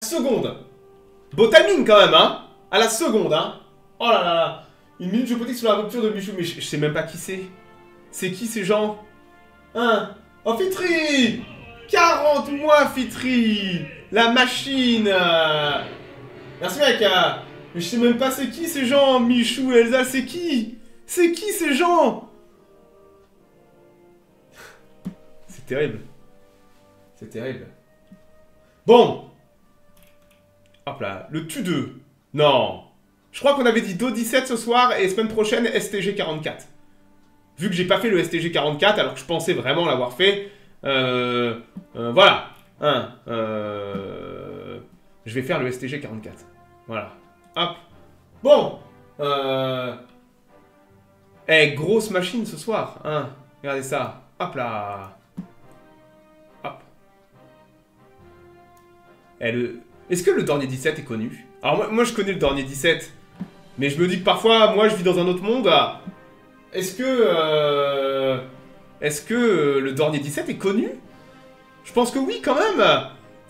seconde. Beau timing quand même, hein. À la seconde, hein. Oh là là. Une minute géopolitique sur la rupture de Michou. Mais je sais même pas qui c'est. C'est qui ces gens? Hein? Oh, Fitri! 40 mois, Fitri! La machine! Merci, mec! Mais je sais même pas c'est qui ces gens, Michou, Elsa, c'est qui? C'est qui ces gens? C'est terrible. C'est terrible. Bon! Hop là, le Tu-2. Non! Je crois qu'on avait dit Do 17 ce soir et semaine prochaine STG 44. Vu que j'ai pas fait le STG 44 alors que je pensais vraiment l'avoir fait. Voilà. Hein, je vais faire le STG 44. Voilà. Hop. Bon. Eh, grosse machine ce soir. Hein. Regardez ça. Hop là. Hop. Eh, Est-ce que le Dornier 17 est connu? Alors moi je connais le Dornier 17. Mais je me dis que parfois, moi je vis dans un autre monde. Est-ce que le Dornier 17 est connu? Je pense que oui, quand même.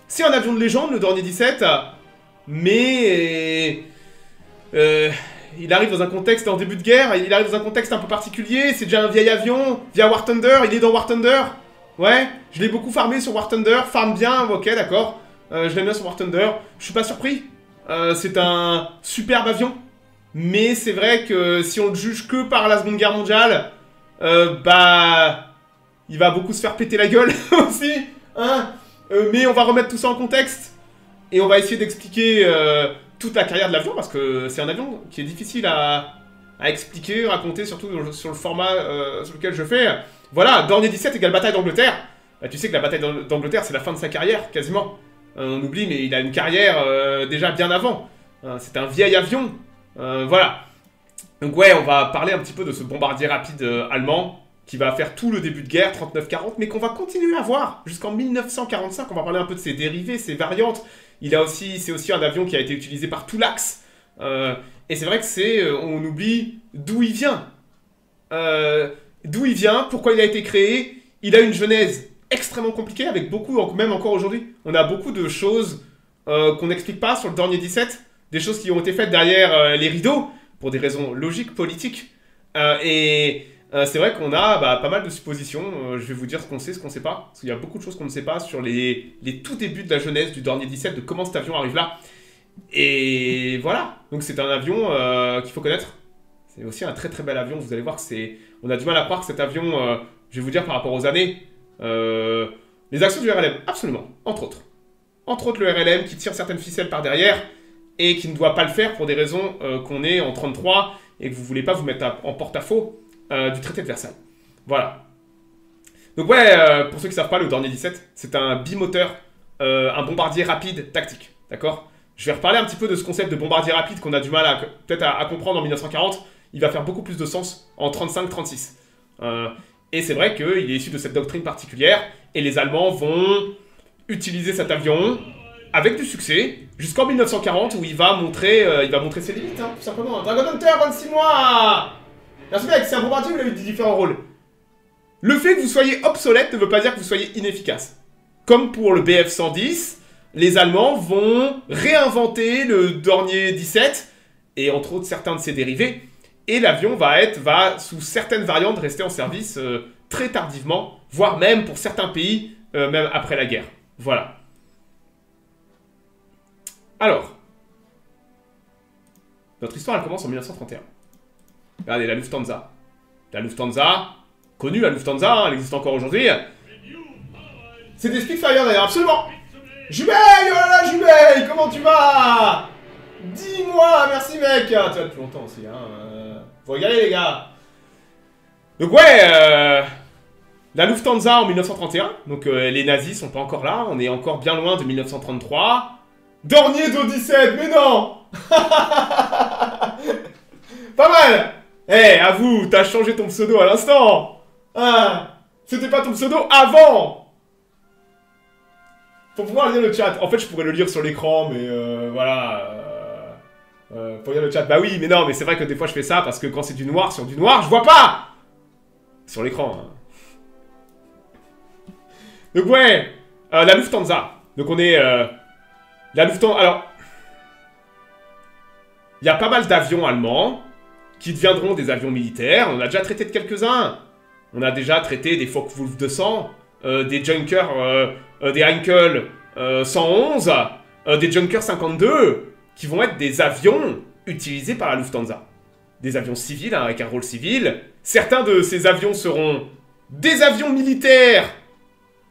C'est un avion de légende, le Dornier 17. Mais... il arrive dans un contexte en début de guerre. Il arrive dans un contexte un peu particulier. C'est déjà un vieil avion. Via War Thunder. Il est dans War Thunder. Ouais. Je l'ai beaucoup farmé sur War Thunder. Farm bien. Ok, d'accord. Je l'aime bien sur War Thunder. Je suis pas surpris. C'est un superbe avion. Mais c'est vrai que si on le juge que par la Seconde Guerre mondiale, bah... il va beaucoup se faire péter la gueule aussi, hein. Mais on va remettre tout ça en contexte. Et on va essayer d'expliquer toute la carrière de l'avion, parce que c'est un avion qui est difficile à expliquer, raconter, surtout sur le format sur lequel je fais. Voilà, Dornier 17 égale bataille d'Angleterre. Bah, tu sais que la bataille d'Angleterre, c'est la fin de sa carrière, quasiment. On oublie, mais il a une carrière déjà bien avant. C'est un vieil avion. Voilà. Donc ouais, on va parler un petit peu de ce bombardier rapide allemand qui va faire tout le début de guerre, 39-40, mais qu'on va continuer à voir jusqu'en 1945. On va parler un peu de ses dérivés, ses variantes. C'est aussi un avion qui a été utilisé par tout l'Axe. Et c'est vrai que on oublie d'où il vient. D'où il vient, pourquoi il a été créé. Il a une genèse extrêmement compliquée, avec beaucoup, même encore aujourd'hui. On a beaucoup de choses qu'on n'explique pas sur le Dornier 17. Des choses qui ont été faites derrière les rideaux, pour des raisons logiques, politiques. C'est vrai qu'on a pas mal de suppositions. Je vais vous dire ce qu'on sait, ce qu'on ne sait pas. Parce qu'il y a beaucoup de choses qu'on ne sait pas sur les tout débuts de la genèse du Dornier 17, de comment cet avion arrive là. Et voilà. Donc c'est un avion qu'il faut connaître. C'est aussi un très très bel avion. Vous allez voir que c'est... On a du mal à croire que cet avion, je vais vous dire par rapport aux années, les actions du RLM, absolument, entre autres. Entre autres le RLM qui tire certaines ficelles par derrière et qui ne doit pas le faire pour des raisons qu'on est en 33 et que vous ne voulez pas vous mettre en porte-à-faux du traité de Versailles. Voilà. Donc ouais, pour ceux qui ne savent pas, le Dornier 17, c'est un bimoteur, un bombardier rapide tactique. D'accord? Je vais reparler un petit peu de ce concept de bombardier rapide qu'on a du mal peut-être à comprendre en 1940. Il va faire beaucoup plus de sens en 35-36. Et c'est vrai qu'il est issu de cette doctrine particulière et les Allemands vont utiliser cet avion avec du succès, jusqu'en 1940 où il va montrer ses limites, hein, tout simplement. Dragon Hunter, 26 mois. Merci mec, c'est un bombardier où il a eu différents rôles. Le fait que vous soyez obsolète ne veut pas dire que vous soyez inefficace. Comme pour le BF-110, les Allemands vont réinventer le Dornier 17, et entre autres certains de ses dérivés, et l'avion va, sous certaines variantes, rester en service très tardivement, voire même pour certains pays, même après la guerre. Voilà. Alors, notre histoire, elle commence en 1931. Regardez, la Lufthansa. La Lufthansa, connue la Lufthansa, hein, elle existe encore aujourd'hui. C'est des Spitfire d'ailleurs, absolument. Jubei, oh là là, Jubei, comment tu vas? Dis-moi, merci mec. Tu vas depuis longtemps aussi, hein. Faut regarder les gars. Donc ouais, la Lufthansa en 1931. Donc les nazis sont pas encore là, on est encore bien loin de 1933. Dornier d'O 17, mais non. Pas mal. Eh, hey, avoue, t'as changé ton pseudo à l'instant. Hein, c'était pas ton pseudo avant. Faut pouvoir lire le chat. En fait, je pourrais le lire sur l'écran, mais voilà. Faut lire le chat. Bah oui, mais non, mais c'est vrai que des fois je fais ça parce que quand c'est du noir sur du noir, je vois pas sur l'écran. Hein. Donc ouais, la Lufthansa. Donc on est La Lufthansa... Alors... Il y a pas mal d'avions allemands qui deviendront des avions militaires. On a déjà traité de quelques-uns. On a déjà traité des Focke-Wulf 200, des Junkers, des Heinkel 111, des Junkers 52, qui vont être des avions utilisés par la Lufthansa. Des avions civils, hein, avec un rôle civil. Certains de ces avions seront des avions militaires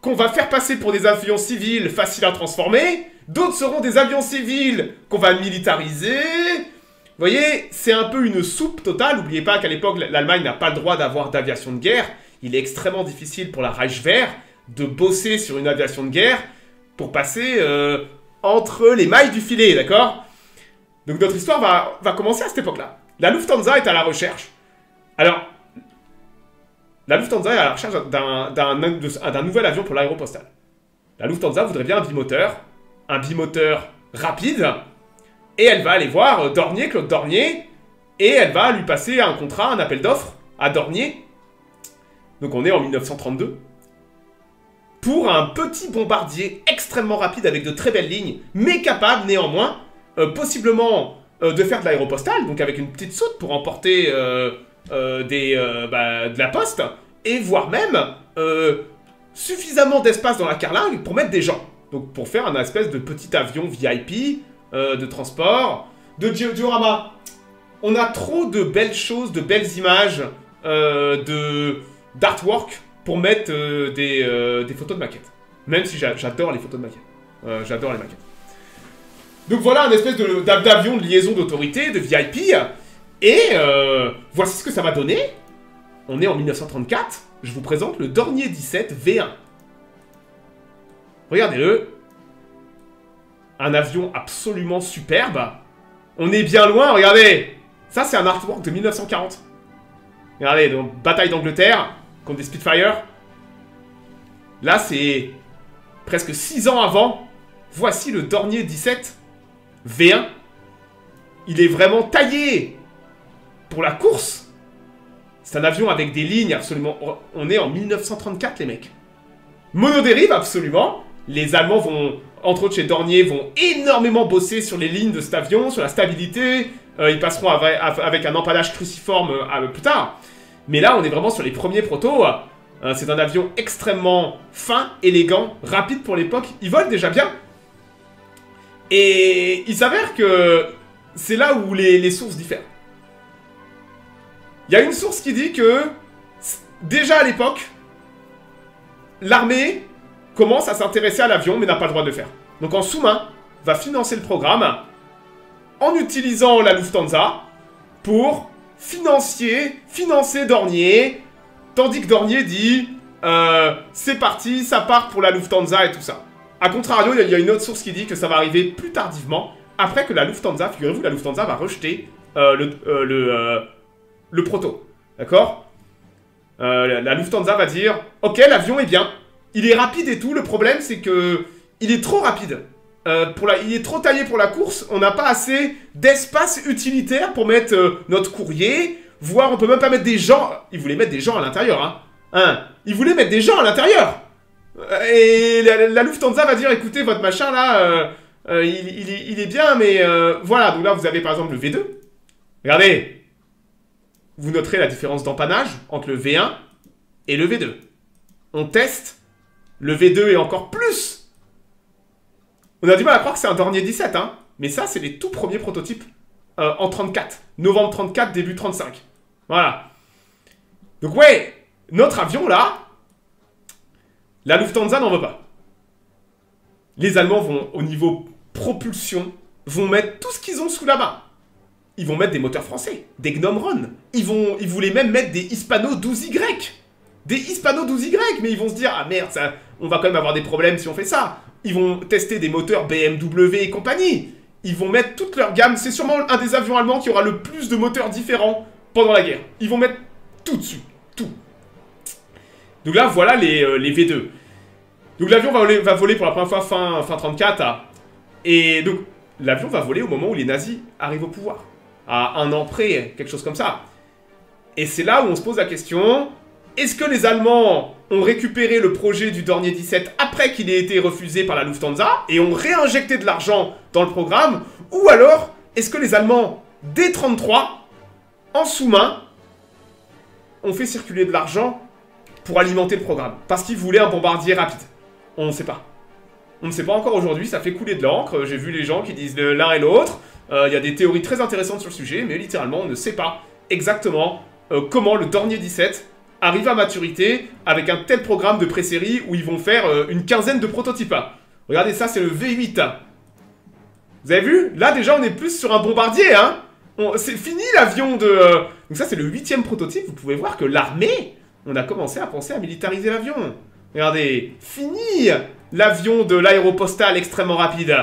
qu'on va faire passer pour des avions civils faciles à transformer. D'autres seront des avions civils qu'on va militariser. Vous voyez, c'est un peu une soupe totale. N'oubliez pas qu'à l'époque, l'Allemagne n'a pas le droit d'avoir d'aviation de guerre. Il est extrêmement difficile pour la Reichswehr de bosser sur une aviation de guerre pour passer entre les mailles du filet, d'accord? Donc notre histoire va commencer à cette époque-là. La Lufthansa est à la recherche. Alors, la Lufthansa est à la recherche d'un nouvel avion pour l'aéropostale. La Lufthansa voudrait bien un bimoteur rapide, et elle va aller voir Dornier, Claude Dornier, et elle va lui passer un contrat, un appel d'offres à Dornier. Donc on est en 1932. Pour un petit bombardier extrêmement rapide avec de très belles lignes, mais capable néanmoins, possiblement, de faire de l'aéropostale, donc avec une petite soute pour emporter de la poste, et voire même suffisamment d'espace dans la carlingue pour mettre des gens. Donc pour faire un espèce de petit avion VIP, de transport, de diorama. On a trop de belles choses, de belles images, d'artwork pour mettre des photos de maquettes. Même si j'adore les photos de maquettes. J'adore les maquettes. Donc voilà un espèce d'avion de liaison d'autorité, de VIP. Et voici ce que ça va donner. On est en 1934. Je vous présente le Dornier 17 V1. Regardez-le. Un avion absolument superbe. On est bien loin, regardez. Ça, c'est un artwork de 1940. Regardez, donc, bataille d'Angleterre contre des Spitfire. Là, c'est presque 6 ans avant. Voici le Dornier 17 V1. Il est vraiment taillé pour la course. C'est un avion avec des lignes absolument... On est en 1934, les mecs. Monodérive, absolument. Les Allemands vont, entre autres chez Dornier, vont énormément bosser sur les lignes de cet avion, sur la stabilité. Ils passeront avec un empannage cruciforme plus tard. Mais là, on est vraiment sur les premiers protos. C'est un avion extrêmement fin, élégant, rapide pour l'époque. Il vole déjà bien. Et il s'avère que c'est là où les sources diffèrent. Il y a une source qui dit que, déjà à l'époque, l'armée commence à s'intéresser à l'avion, mais n'a pas le droit de le faire. Donc en sous-main, va financer le programme en utilisant la Lufthansa pour financer Dornier, tandis que Dornier dit c'est parti, ça part pour la Lufthansa et tout ça. A contrario, il y a une autre source qui dit que ça va arriver plus tardivement, après que la Lufthansa, figurez-vous, la Lufthansa va rejeter le proto, d'accord? La Lufthansa va dire ok, l'avion est bien, il est rapide et tout, le problème c'est que il est trop rapide. Il est trop taillé pour la course, on n'a pas assez d'espace utilitaire pour mettre notre courrier, voire on peut même pas mettre des gens. Ils voulaient mettre des gens à l'intérieur, hein. Ils voulaient mettre des gens à l'intérieur. Et la Lufthansa va dire écoutez, votre machin là, il est bien, mais voilà. Donc là, vous avez par exemple le V2. Regardez. Vous noterez la différence d'empannage entre le V1 et le V2. On teste. Le V2 est encore plus. On a du mal à croire que c'est un Dornier 17, hein. Mais ça, c'est les tout premiers prototypes en 34. Novembre 34, début 35. Voilà. Donc ouais, notre avion là, la Lufthansa n'en veut pas. Les Allemands vont, au niveau propulsion, vont mettre tout ce qu'ils ont sous la main. Ils vont mettre des moteurs français, des Gnome Run. Ils voulaient même mettre des Hispano 12Y. Des Hispano 12Y, mais ils vont se dire, ah merde, ça, on va quand même avoir des problèmes si on fait ça. Ils vont tester des moteurs BMW et compagnie. Ils vont mettre toute leur gamme. C'est sûrement un des avions allemands qui aura le plus de moteurs différents pendant la guerre. Ils vont mettre tout dessus. Tout. Donc là, voilà les V2. Donc l'avion va voler pour la première fois fin 34. Et donc, l'avion va voler au moment où les nazis arrivent au pouvoir. À un an près, quelque chose comme ça. Et c'est là où on se pose la question, Est-ce que les Allemands ont récupéré le projet du Dornier 17 après qu'il ait été refusé par la Lufthansa et ont réinjecté de l'argent dans le programme? Ou alors, est-ce que les Allemands, dès 33, en sous-main, ont fait circuler de l'argent pour alimenter le programme? Parce qu'ils voulaient un bombardier rapide. On ne sait pas. On ne sait pas encore aujourd'hui, ça fait couler de l'encre. J'ai vu les gens qui disent l'un et l'autre. Il y a des théories très intéressantes sur le sujet, mais littéralement, on ne sait pas exactement comment le Dornier 17 arrive à maturité avec un tel programme de pré-série où ils vont faire une quinzaine de prototypes. Regardez ça, c'est le V8. Vous avez vu? Là, déjà, on est plus sur un bombardier, hein. C'est fini l'avion de... Donc ça, c'est le 8e prototype. Vous pouvez voir que l'armée, on a commencé à penser à militariser l'avion. Regardez, fini l'avion de l'aéropostale extrêmement rapide.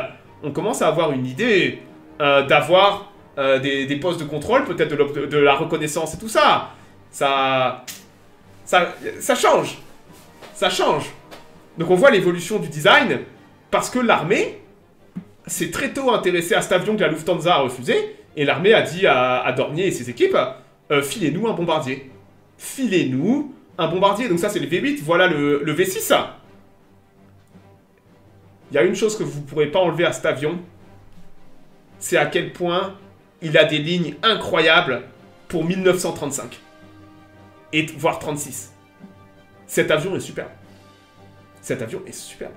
On commence à avoir une idée d'avoir des postes de contrôle, peut-être de la reconnaissance et tout ça. Ça change. Ça change. Donc on voit l'évolution du design parce que l'armée s'est très tôt intéressée à cet avion que la Lufthansa a refusé. Et l'armée a dit à Dornier et ses équipes, filez-nous un bombardier. Filez-nous un bombardier. Donc ça, c'est le V8. Voilà le V6. Il y a une chose que vous ne pourrez pas enlever à cet avion. C'est à quel point il a des lignes incroyables pour 1935. Et voire 36. Cet avion est superbe. Cet avion est superbe.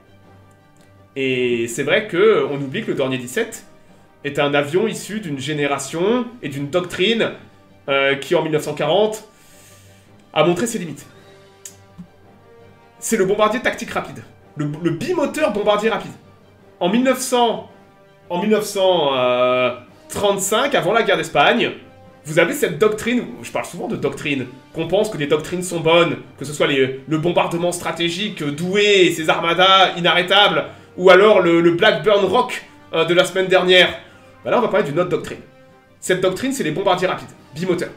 Et c'est vrai qu'on oublie que le Dornier 17... est un avion issu d'une génération et d'une doctrine qui, en 1940, a montré ses limites. C'est le bombardier tactique rapide. Le bimoteur bombardier rapide. En 1935, avant la guerre d'Espagne, vous avez cette doctrine, je parle souvent de doctrine, qu'on pense que les doctrines sont bonnes, que ce soit le bombardement stratégique doué et ses armadas inarrêtables, ou alors le Blackburn Rock de la semaine dernière. Bah là, on va parler d'une autre doctrine. Cette doctrine, c'est les bombardiers rapides, bimoteurs.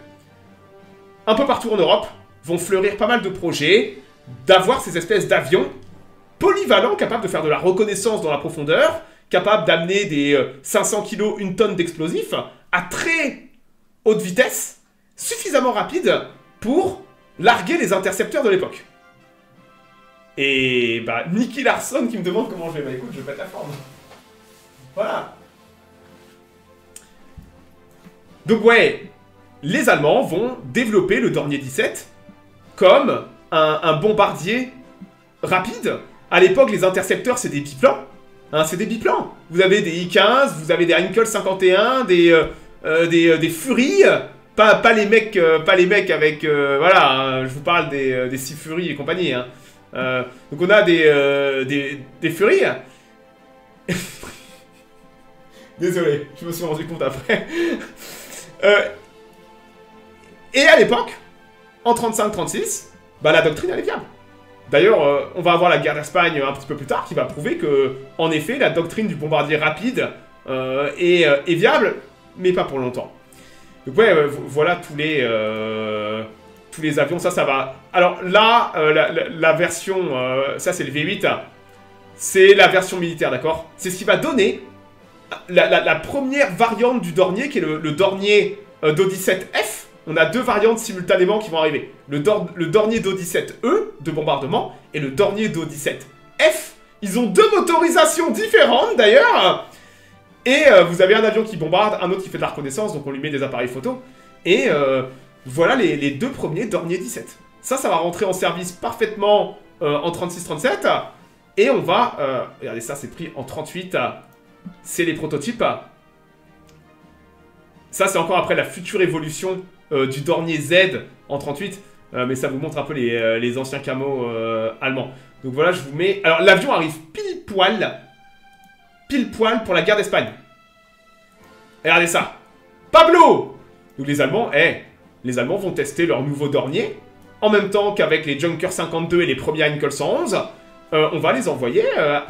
Un peu partout en Europe, vont fleurir pas mal de projets d'avoir ces espèces d'avions polyvalents, capables de faire de la reconnaissance dans la profondeur, capables d'amener des 500 kg, 1 tonne d'explosifs à très haute vitesse, suffisamment rapide pour larguer les intercepteurs de l'époque. Et bah, Nicky Larson qui me demande comment je vais. Bah écoute, je pète la forme. Voilà. Donc ouais, les Allemands vont développer le Dornier 17 comme un bombardier rapide. À l'époque, les intercepteurs, c'est des biplans. Hein, c'est des biplans. Vous avez des I-15, vous avez des Heinkel 51, des Fury. Pas les mecs avec... voilà, hein, je vous parle des 6 Fury et compagnie. Hein. Donc on a des Fury. Désolé, je me suis rendu compte après. Et à l'époque, en 35-36, bah, la doctrine elle est viable. D'ailleurs, on va avoir la guerre d'Espagne un petit peu plus tard qui va prouver que, en effet, la doctrine du bombardier rapide est viable, mais pas pour longtemps. Donc ouais, voilà tous les avions, ça va... Alors là, la version, ça c'est le V8, c'est la version militaire, d'accord? C'est ce qui va donner la première variante du Dornier, qui est le Dornier Do-17F. On a 2 variantes simultanément qui vont arriver. Le Dornier Do-17E de bombardement et le Dornier Do-17F. Ils ont 2 motorisations différentes d'ailleurs. Et vous avez un avion qui bombarde, un autre qui fait de la reconnaissance, donc on lui met des appareils photo. Et voilà les 2 premiers Dornier 17. Ça va rentrer en service parfaitement en 36-37. Et on va... regardez ça, c'est pris en 38. C'est les prototypes. Ça, c'est encore après la future évolution du Dornier Z en 38. Mais ça vous montre un peu les anciens camos allemands. Donc voilà, je vous mets... Alors, l'avion arrive pile poil pour la guerre d'Espagne. Regardez ça. Pablo! Donc les Allemands, les Allemands vont tester leur nouveau Dornier. En même temps qu'avec les Junker 52 et les premiers Heinkel 111, on va les envoyer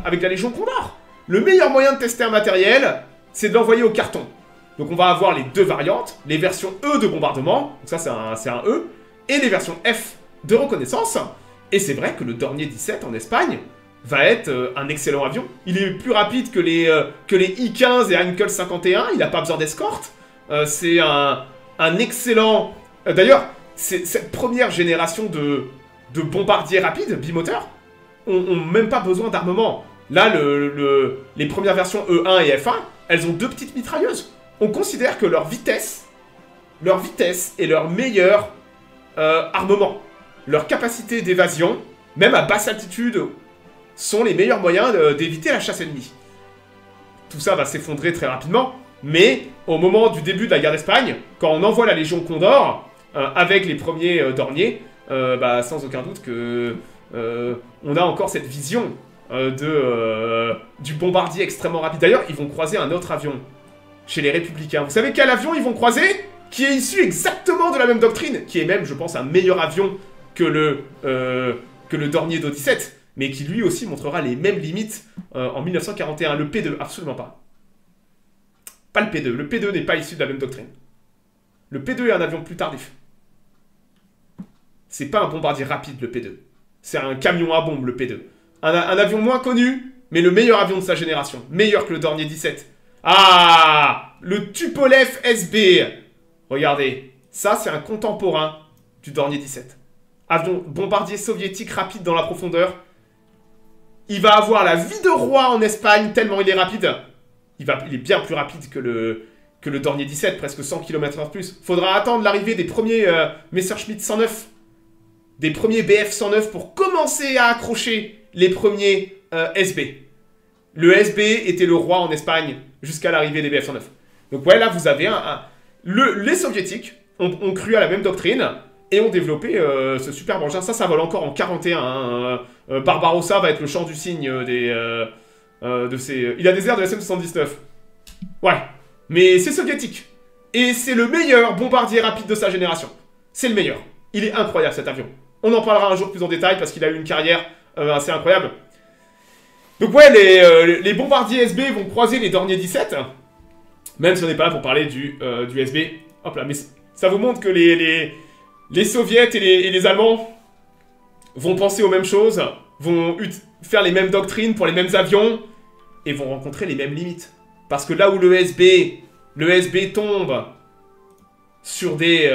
avec la Légion Condor. Le meilleur moyen de tester un matériel, c'est de l'envoyer au carton. Donc on va avoir les 2 variantes, les versions E de bombardement, donc ça c'est un E, et les versions F de reconnaissance. Et c'est vrai que le Dornier 17 en Espagne va être un excellent avion. Il est plus rapide que les I-15 et Heinkel 51, il n'a pas besoin d'escorte. C'est un excellent... D'ailleurs, cette première génération de bombardiers rapides, bimoteurs, ont même pas besoin d'armement. Là, les premières versions E1 et F1, elles ont 2 petites mitrailleuses. On considère que leur vitesse est leur meilleur armement. Leur capacité d'évasion, même à basse altitude, sont les meilleurs moyens d'éviter la chasse ennemie. Tout ça va s'effondrer très rapidement, mais au moment du début de la guerre d'Espagne, quand on envoie la Légion Condor, avec les premiers Dorniers, sans aucun doute que on a encore cette vision du bombardier extrêmement rapide. D'ailleurs, ils vont croiser un autre avion chez les Républicains. Vous savez quel avion ils vont croiser? Qui est issu exactement de la même doctrine, qui est même, je pense, un meilleur avion que le Dornier d'O-17, mais qui lui aussi montrera les mêmes limites en 1941. Le P2, absolument pas. Pas le P2. Le P2 n'est pas issu de la même doctrine. Le P2 est un avion plus tardif. C'est pas un bombardier rapide, le P2. C'est un camion à bombe, le P2. Un avion moins connu, mais le meilleur avion de sa génération. Meilleur que le Dornier 17. Ah, le Tupolev SB. Regardez, ça c'est un contemporain du Dornier 17. Avion bombardier soviétique rapide dans la profondeur. Il va avoir la vie de roi en Espagne, tellement il est rapide. Il est bien plus rapide que le Dornier 17, presque 100 km/h de plus. Faudra attendre l'arrivée des premiers Messerschmitt 109, des premiers BF 109 pour commencer à accrocher les premiers SB. Le SB était le roi en Espagne jusqu'à l'arrivée des BF 109. Donc ouais, là vous avez les soviétiques ont cru à la même doctrine et ont développé ce superbe engin. Ça vole encore en 41. Barbarossa va être le chant du cygne de ces... Il a des airs de SM-79. Ouais, mais c'est soviétique. Et c'est le meilleur bombardier rapide de sa génération. C'est le meilleur. Il est incroyable cet avion. On en parlera un jour plus en détail parce qu'il a eu une carrière assez incroyable. Donc ouais, les bombardiers SB vont croiser les Dornier 17. Même si on n'est pas là pour parler du SB. Hop là, mais ça vous montre que les Soviets et les Allemands vont penser aux mêmes choses, vont faire les mêmes doctrines pour les mêmes avions, et vont rencontrer les mêmes limites. Parce que là où le SB tombe sur des...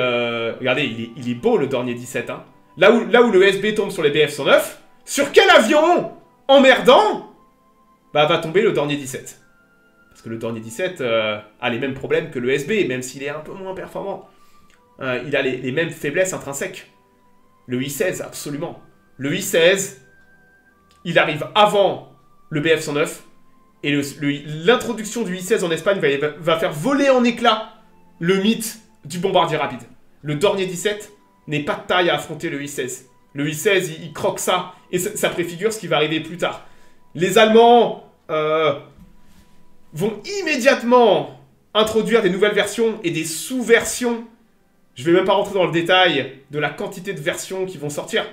regardez, il est beau le Dornier 17. Hein. Là où le SB tombe sur les BF-109, sur quel avion emmerdant va tomber le Dornier 17. Parce que le Dornier 17 a les mêmes problèmes que le SB, même s'il est un peu moins performant. Il a les mêmes faiblesses intrinsèques. Le I-16, absolument. Le I-16, il arrive avant le BF-109, et l'introduction du I-16 en Espagne va faire voler en éclats le mythe du bombardier rapide. Le Dornier 17 n'est pas de taille à affronter le I-16. Le I-16, il croque ça, et ça préfigure ce qui va arriver plus tard. Les Allemands vont immédiatement introduire des nouvelles versions et des sous-versions. Je ne vais même pas rentrer dans le détail de la quantité de versions qui vont sortir,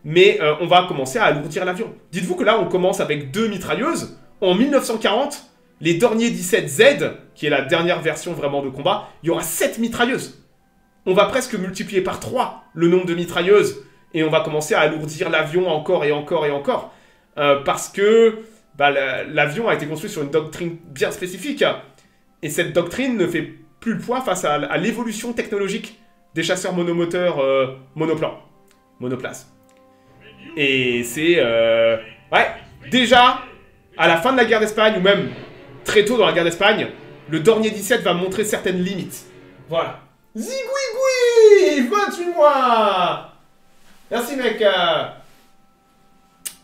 mais on va commencer à alourdir l'avion. Dites-vous que là, on commence avec 2 mitrailleuses. En 1940, les Dornier 17Z, qui est la dernière version vraiment de combat, il y aura 7 mitrailleuses. On va presque multiplier par 3 le nombre de mitrailleuses, et on va commencer à alourdir l'avion encore et encore et encore, parce que l'avion a été construit sur une doctrine bien spécifique, et cette doctrine ne fait plus le poids face à l'évolution technologique des chasseurs monomoteurs monoplace. Et c'est... ouais, déjà, à la fin de la guerre d'Espagne, ou même très tôt dans la guerre d'Espagne, le Dornier 17 va montrer certaines limites. Voilà. Zigouigoui 28 mois. Merci mec.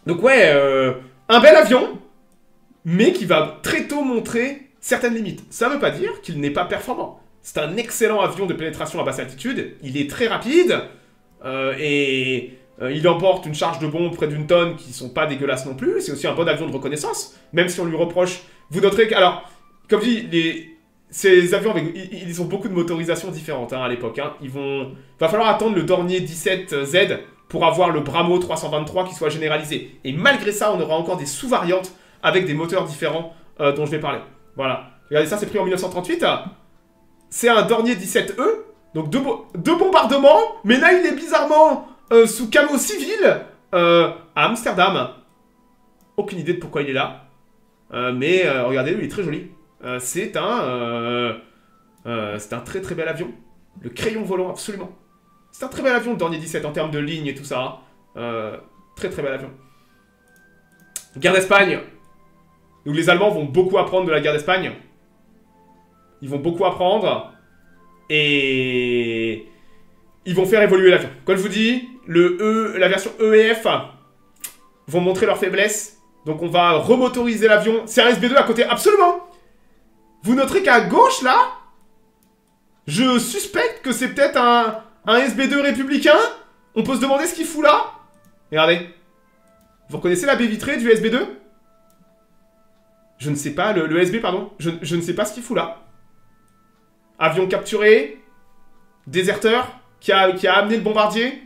Donc ouais, un bel avion, mais qui va très tôt montrer certaines limites. Ça ne veut pas dire qu'il n'est pas performant. C'est un excellent avion de pénétration à basse altitude, il est très rapide, il emporte une charge de bombe près d'une tonne qui sont pas dégueulasses non plus, c'est aussi un bon avion de reconnaissance, même si on lui reproche... Vous noterez que... Alors, comme dit, ces avions, ils ont beaucoup de motorisations différentes à l'époque. Hein. Va falloir attendre le Dornier 17Z pour avoir le Bramo 323 qui soit généralisé. Et malgré ça, on aura encore des sous-variantes avec des moteurs différents dont je vais parler. Voilà. Regardez ça, c'est pris en 1938. C'est un Dornier 17E, donc deux bombardements, mais là, il est bizarrement sous camo civil à Amsterdam. Aucune idée de pourquoi il est là. Mais regardez, il est très joli. C'est un très très bel avion. Le crayon volant, absolument. C'est un très bel avion, le Dornier 17, en termes de ligne et tout ça. Très très bel avion. Guerre d'Espagne. Donc les Allemands vont beaucoup apprendre de la guerre d'Espagne. Ils vont beaucoup apprendre. Et ils vont faire évoluer l'avion. Comme je vous dis, la version E et F vont montrer leur faiblesse. Donc on va remotoriser l'avion. C'est un SB2 à côté, absolument. Vous noterez qu'à gauche, là, je suspecte que c'est peut-être un SB2 républicain. On peut se demander ce qu'il fout là. Regardez. Vous reconnaissez la baie vitrée du SB2? Je ne sais pas, le SB, pardon. Je ne sais pas ce qu'il fout là. Avion capturé. Déserteur qui a amené le bombardier.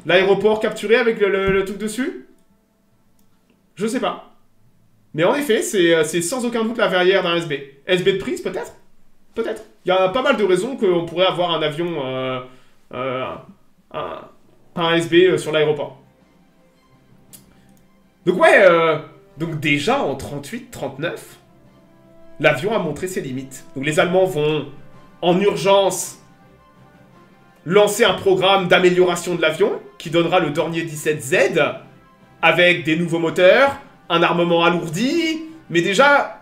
L'aéroport capturé avec le truc dessus. Je sais pas. Mais en effet, c'est sans aucun doute la verrière d'un SB. SB de prise, peut-être? Peut-être. Il y a pas mal de raisons qu'on pourrait avoir un avion... un SB sur l'aéroport. Donc ouais, donc déjà en 38-39, l'avion a montré ses limites. Donc les Allemands vont, en urgence, lancer un programme d'amélioration de l'avion, qui donnera le Dornier 17Z, avec des nouveaux moteurs, un armement alourdi, mais déjà,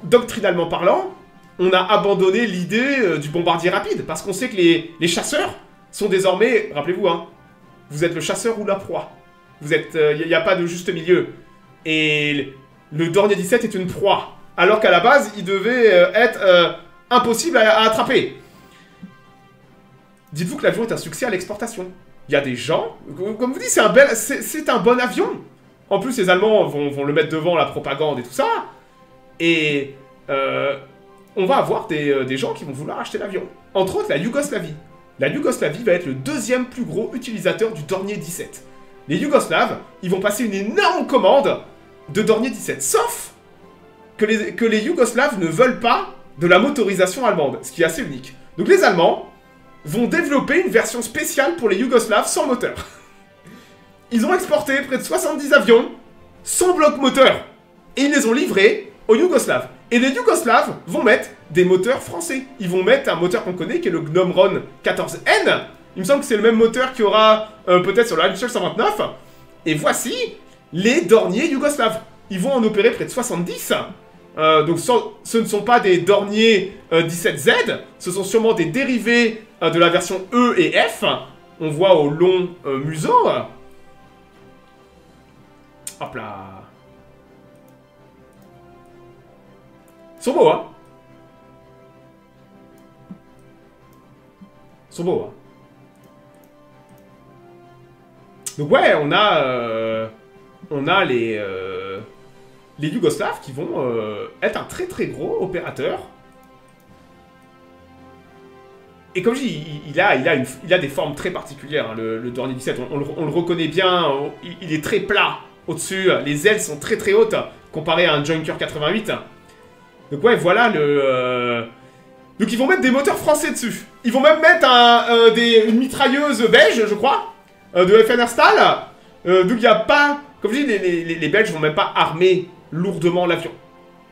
doctrinalement parlant, on a abandonné l'idée du bombardier rapide, parce qu'on sait que les chasseurs sont désormais, rappelez-vous, hein, vous êtes le chasseur ou la proie. Vous êtes, il n'y a pas de juste milieu. Et le Dornier 17 est une proie, alors qu'à la base, il devait être impossible à attraper. Dites-vous que l'avion est un succès à l'exportation. Il y a des gens, comme vous dites, c'est un bon avion. En plus, les Allemands vont le mettre devant la propagande et tout ça. Et on va avoir des gens qui vont vouloir acheter l'avion. Entre autres, la Yougoslavie. La Yougoslavie va être le deuxième plus gros utilisateur du Dornier 17. Les Yougoslaves, ils vont passer une énorme commande de Dornier 17. Sauf que les Yougoslaves ne veulent pas de la motorisation allemande, ce qui est assez unique. Donc les Allemands vont développer une version spéciale pour les Yougoslaves sans moteur. Ils ont exporté près de 70 avions sans bloc moteur. Et ils les ont livrés aux Yougoslaves. Et les Yougoslaves vont mettre des moteurs français. Ils vont mettre un moteur qu'on connaît, qui est le Gnomron 14N. Il me semble que c'est le même moteur qu'il y aura peut-être sur le Heinkel 129. Et voici les Dorniers yougoslaves. Ils vont en opérer près de 70. Donc ce ne sont pas des Dornier 17Z. Ce sont sûrement des dérivés de la version E et F. On voit au long museau. Hop là. Ils sont beaux, hein. Ils sont beaux, hein. Donc ouais, on a les Yougoslaves qui vont être un très très gros opérateur. Et comme je dis, il a des formes très particulières, hein, le Dornier 17. On le reconnaît bien, il est très plat au-dessus. Les ailes sont très très hautes comparé à un Junker 88. Donc ouais, voilà le... Donc ils vont mettre des moteurs français dessus. Ils vont même mettre une mitrailleuse belge, je crois, de FNR Stahl. Donc il n'y a pas... Comme je dis, les Belges vont même pas armer lourdement l'avion.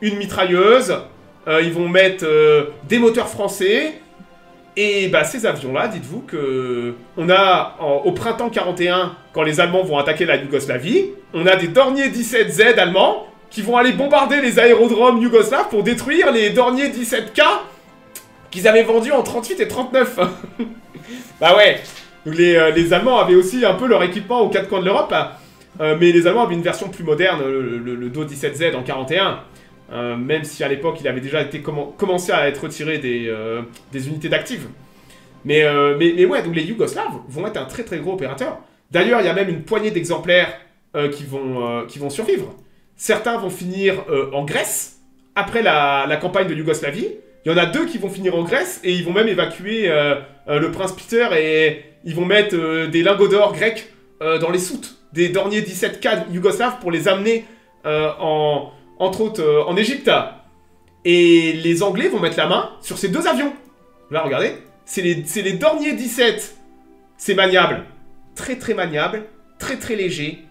Une mitrailleuse, ils vont mettre des moteurs français. Et bah ces avions-là, dites-vous que... On a, au printemps 41, quand les Allemands vont attaquer la Yougoslavie, on a des Dornier 17Z allemands qui vont aller bombarder les aérodromes yougoslaves pour détruire les Dornier 17K qu'ils avaient vendus en 38 et 39. Bah ouais. Donc les Allemands avaient aussi un peu leur équipement aux quatre coins de l'Europe, mais les Allemands avaient une version plus moderne, le Do 17Z en 41, même si à l'époque il avait déjà été commencé à être retiré des unités d'actifs. Mais ouais, donc les Yougoslaves vont être un très très gros opérateur. D'ailleurs, il y a même une poignée d'exemplaires qui vont survivre. Certains vont finir en Grèce, après la campagne de Yougoslavie. Il y en a 2 qui vont finir en Grèce, et ils vont même évacuer le prince Peter, et ils vont mettre des lingots d'or grecs dans les soutes des Dornier 17K yougoslaves pour les amener, entre autres, en Égypte. Et les Anglais vont mettre la main sur ces 2 avions. Là, regardez, c'est les Dornier 17. C'est maniable. Très très maniable, très très léger,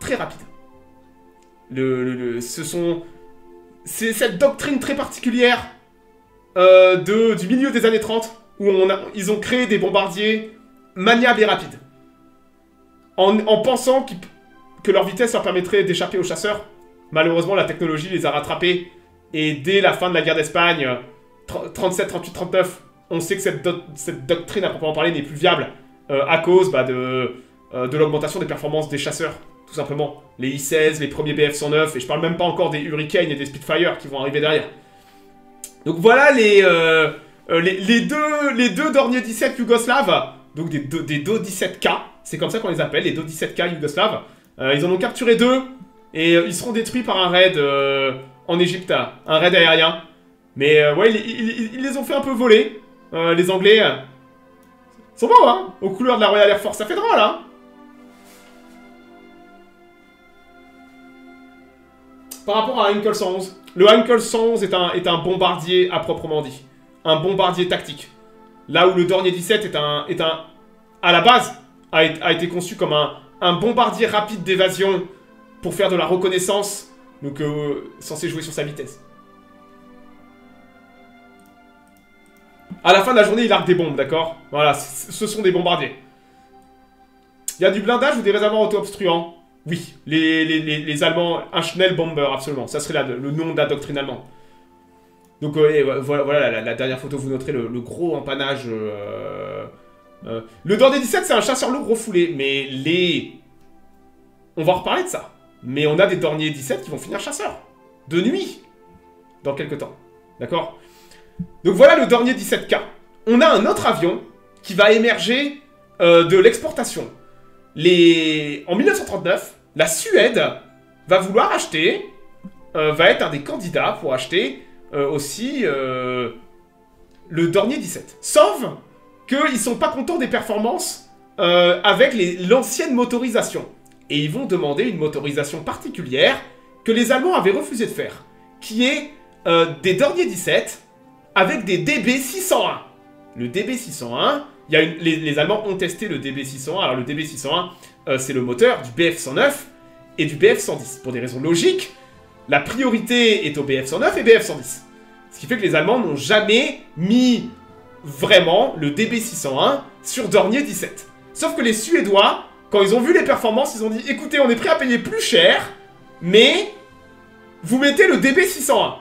très rapide. C'est cette doctrine très particulière du milieu des années 30 où ils ont créé des bombardiers maniables et rapides. en pensant que leur vitesse leur permettrait d'échapper aux chasseurs. Malheureusement, la technologie les a rattrapés. Et dès la fin de la guerre d'Espagne, 37, 38, 39, on sait que cette doctrine à proprement parler n'est plus viable à cause de l'augmentation des performances des chasseurs, tout simplement. Les I-16, les premiers BF-109, et je parle même pas encore des Hurricane et des Spitfire qui vont arriver derrière. Donc voilà les deux Dornier 17 yougoslaves, donc des Do 17K, c'est comme ça qu'on les appelle, les Do 17K yougoslaves. Ils en ont capturé 2, et ils seront détruits par un raid en Égypte, un raid aérien. Mais ouais, ils les ont fait un peu voler, les Anglais. Ils sont beaux, hein, aux couleurs de la Royal Air Force, ça fait drôle, hein. Par rapport à Heinkel 111, le Heinkel 111 est un bombardier à proprement dit. Un bombardier tactique. Là où le Dornier 17 à la base, a été conçu comme un bombardier rapide d'évasion pour faire de la reconnaissance, donc censé jouer sur sa vitesse. À la fin de la journée, il arque des bombes, d'accord? Voilà, ce sont des bombardiers. Il y a du blindage ou des réservoirs auto-obstruants? Oui, les Allemands, un Schnellbomber, absolument. Ça serait le nom de la doctrine allemande. Donc voilà la dernière photo, vous noterez le gros empannage. Le Dornier 17, c'est un chasseur lourd refoulé, mais on va en reparler de ça. Mais on a des Dornier 17 qui vont finir chasseurs. De nuit. Dans quelques temps. D'accord? Donc voilà le Dornier 17K. On a un autre avion qui va émerger de l'exportation. En 1939, la Suède va vouloir acheter, va être un des candidats pour acheter aussi le Dornier 17. Sauf qu'ils ne sont pas contents des performances avec l'ancienne motorisation. Et ils vont demander une motorisation particulière que les Allemands avaient refusé de faire, qui est des Dornier 17 avec des DB601. Le DB601, les Allemands ont testé le DB601. Alors le DB601, c'est le moteur du BF109 et du BF110. Pour des raisons logiques, la priorité est au BF109 et BF110. Ce qui fait que les Allemands n'ont jamais mis vraiment le DB601 sur Dornier 17. Sauf que les Suédois, quand ils ont vu les performances, ils ont dit « Écoutez, on est prêt à payer plus cher, mais vous mettez le DB601. »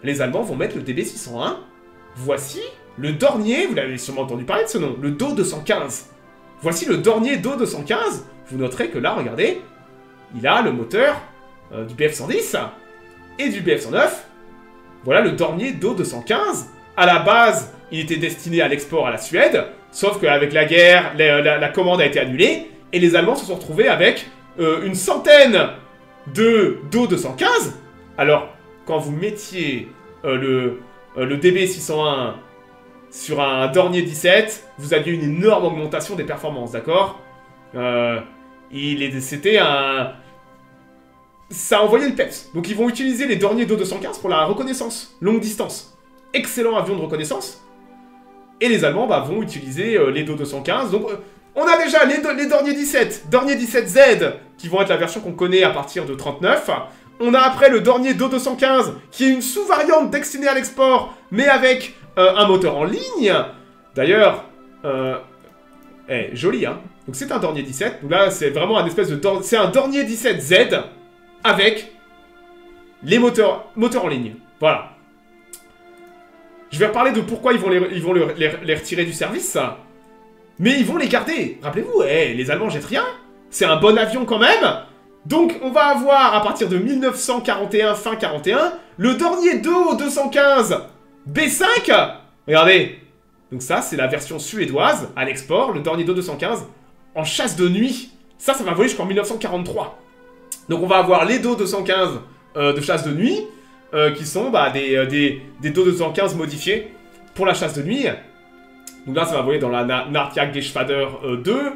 Les Allemands vont mettre le DB601. Voici le Dornier, vous l'avez sûrement entendu parler de ce nom, le Do 215. Voici le Dornier Do 215. Vous noterez que là, regardez, il a le moteur du BF110 et du BF109. Voilà le Dornier Do 215. À la base, il était destiné à l'export à la Suède, sauf qu'avec la guerre, la commande a été annulée, et les Allemands se sont retrouvés avec une centaine de Do 215. Alors, quand vous mettiez le DB601 sur un Dornier 17, vous aviez une énorme augmentation des performances, d'accord? C'était un... Ça envoyait le peps. Donc ils vont utiliser les Dornier Do 215 pour la reconnaissance, longue distance. Excellent avion de reconnaissance. Et les Allemands vont utiliser les Do 215. Donc on a déjà les Dornier 17, Dornier 17Z, qui vont être la version qu'on connaît à partir de 39. On a après le Dornier Do 215, qui est une sous-variante destinée à l'export, mais avec un moteur en ligne. D'ailleurs, joli, hein. Donc c'est un Dornier 17. Donc là, c'est vraiment un espèce de... C'est un Dornier 17Z avec les moteurs en ligne. Voilà. Je vais reparler de pourquoi ils vont les retirer du service, mais ils vont les garder. Rappelez-vous, les Allemands jettent rien. C'est un bon avion quand même. Donc, on va avoir, à partir de 1941, fin 41, le Dornier Do 215 B5. Regardez. Donc ça, c'est la version suédoise à l'export, le Dornier Do 215 en chasse de nuit. Ça va voler jusqu'en 1943. Donc, on va avoir les Do 215 de chasse de nuit, qui sont des Do 215 modifiés pour la chasse de nuit. Donc là, ça va voler dans la Nordjägergeschwader 2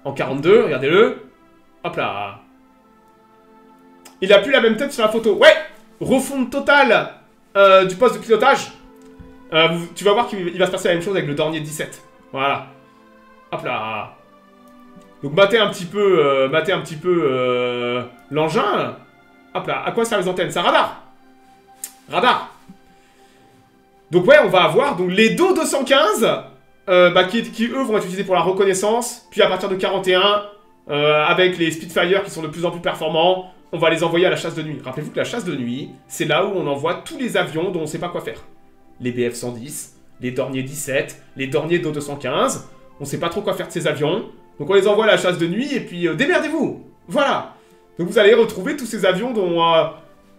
en 42, regardez-le. Hop là. Il a plus la même tête sur la photo. Ouais, refonte totale du poste de pilotage. Tu vas voir qu'il va se passer la même chose avec le Dornier 17. Voilà. Hop là. Donc matez un petit peu l'engin. Hop là. À quoi servent les antennes? C'est un radar. Radar. Donc ouais, on va avoir donc les Do 215 qui, eux, vont être utilisés pour la reconnaissance. Puis à partir de 41, avec les Spitfire qui sont de plus en plus performants, on va les envoyer à la chasse de nuit. Rappelez-vous que la chasse de nuit, c'est là où on envoie tous les avions dont on ne sait pas quoi faire. Les BF-110, les Dornier 17, les Dornier Do-215. On ne sait pas trop quoi faire de ces avions. Donc on les envoie à la chasse de nuit et puis démerdez-vous. Voilà. Donc vous allez retrouver tous ces avions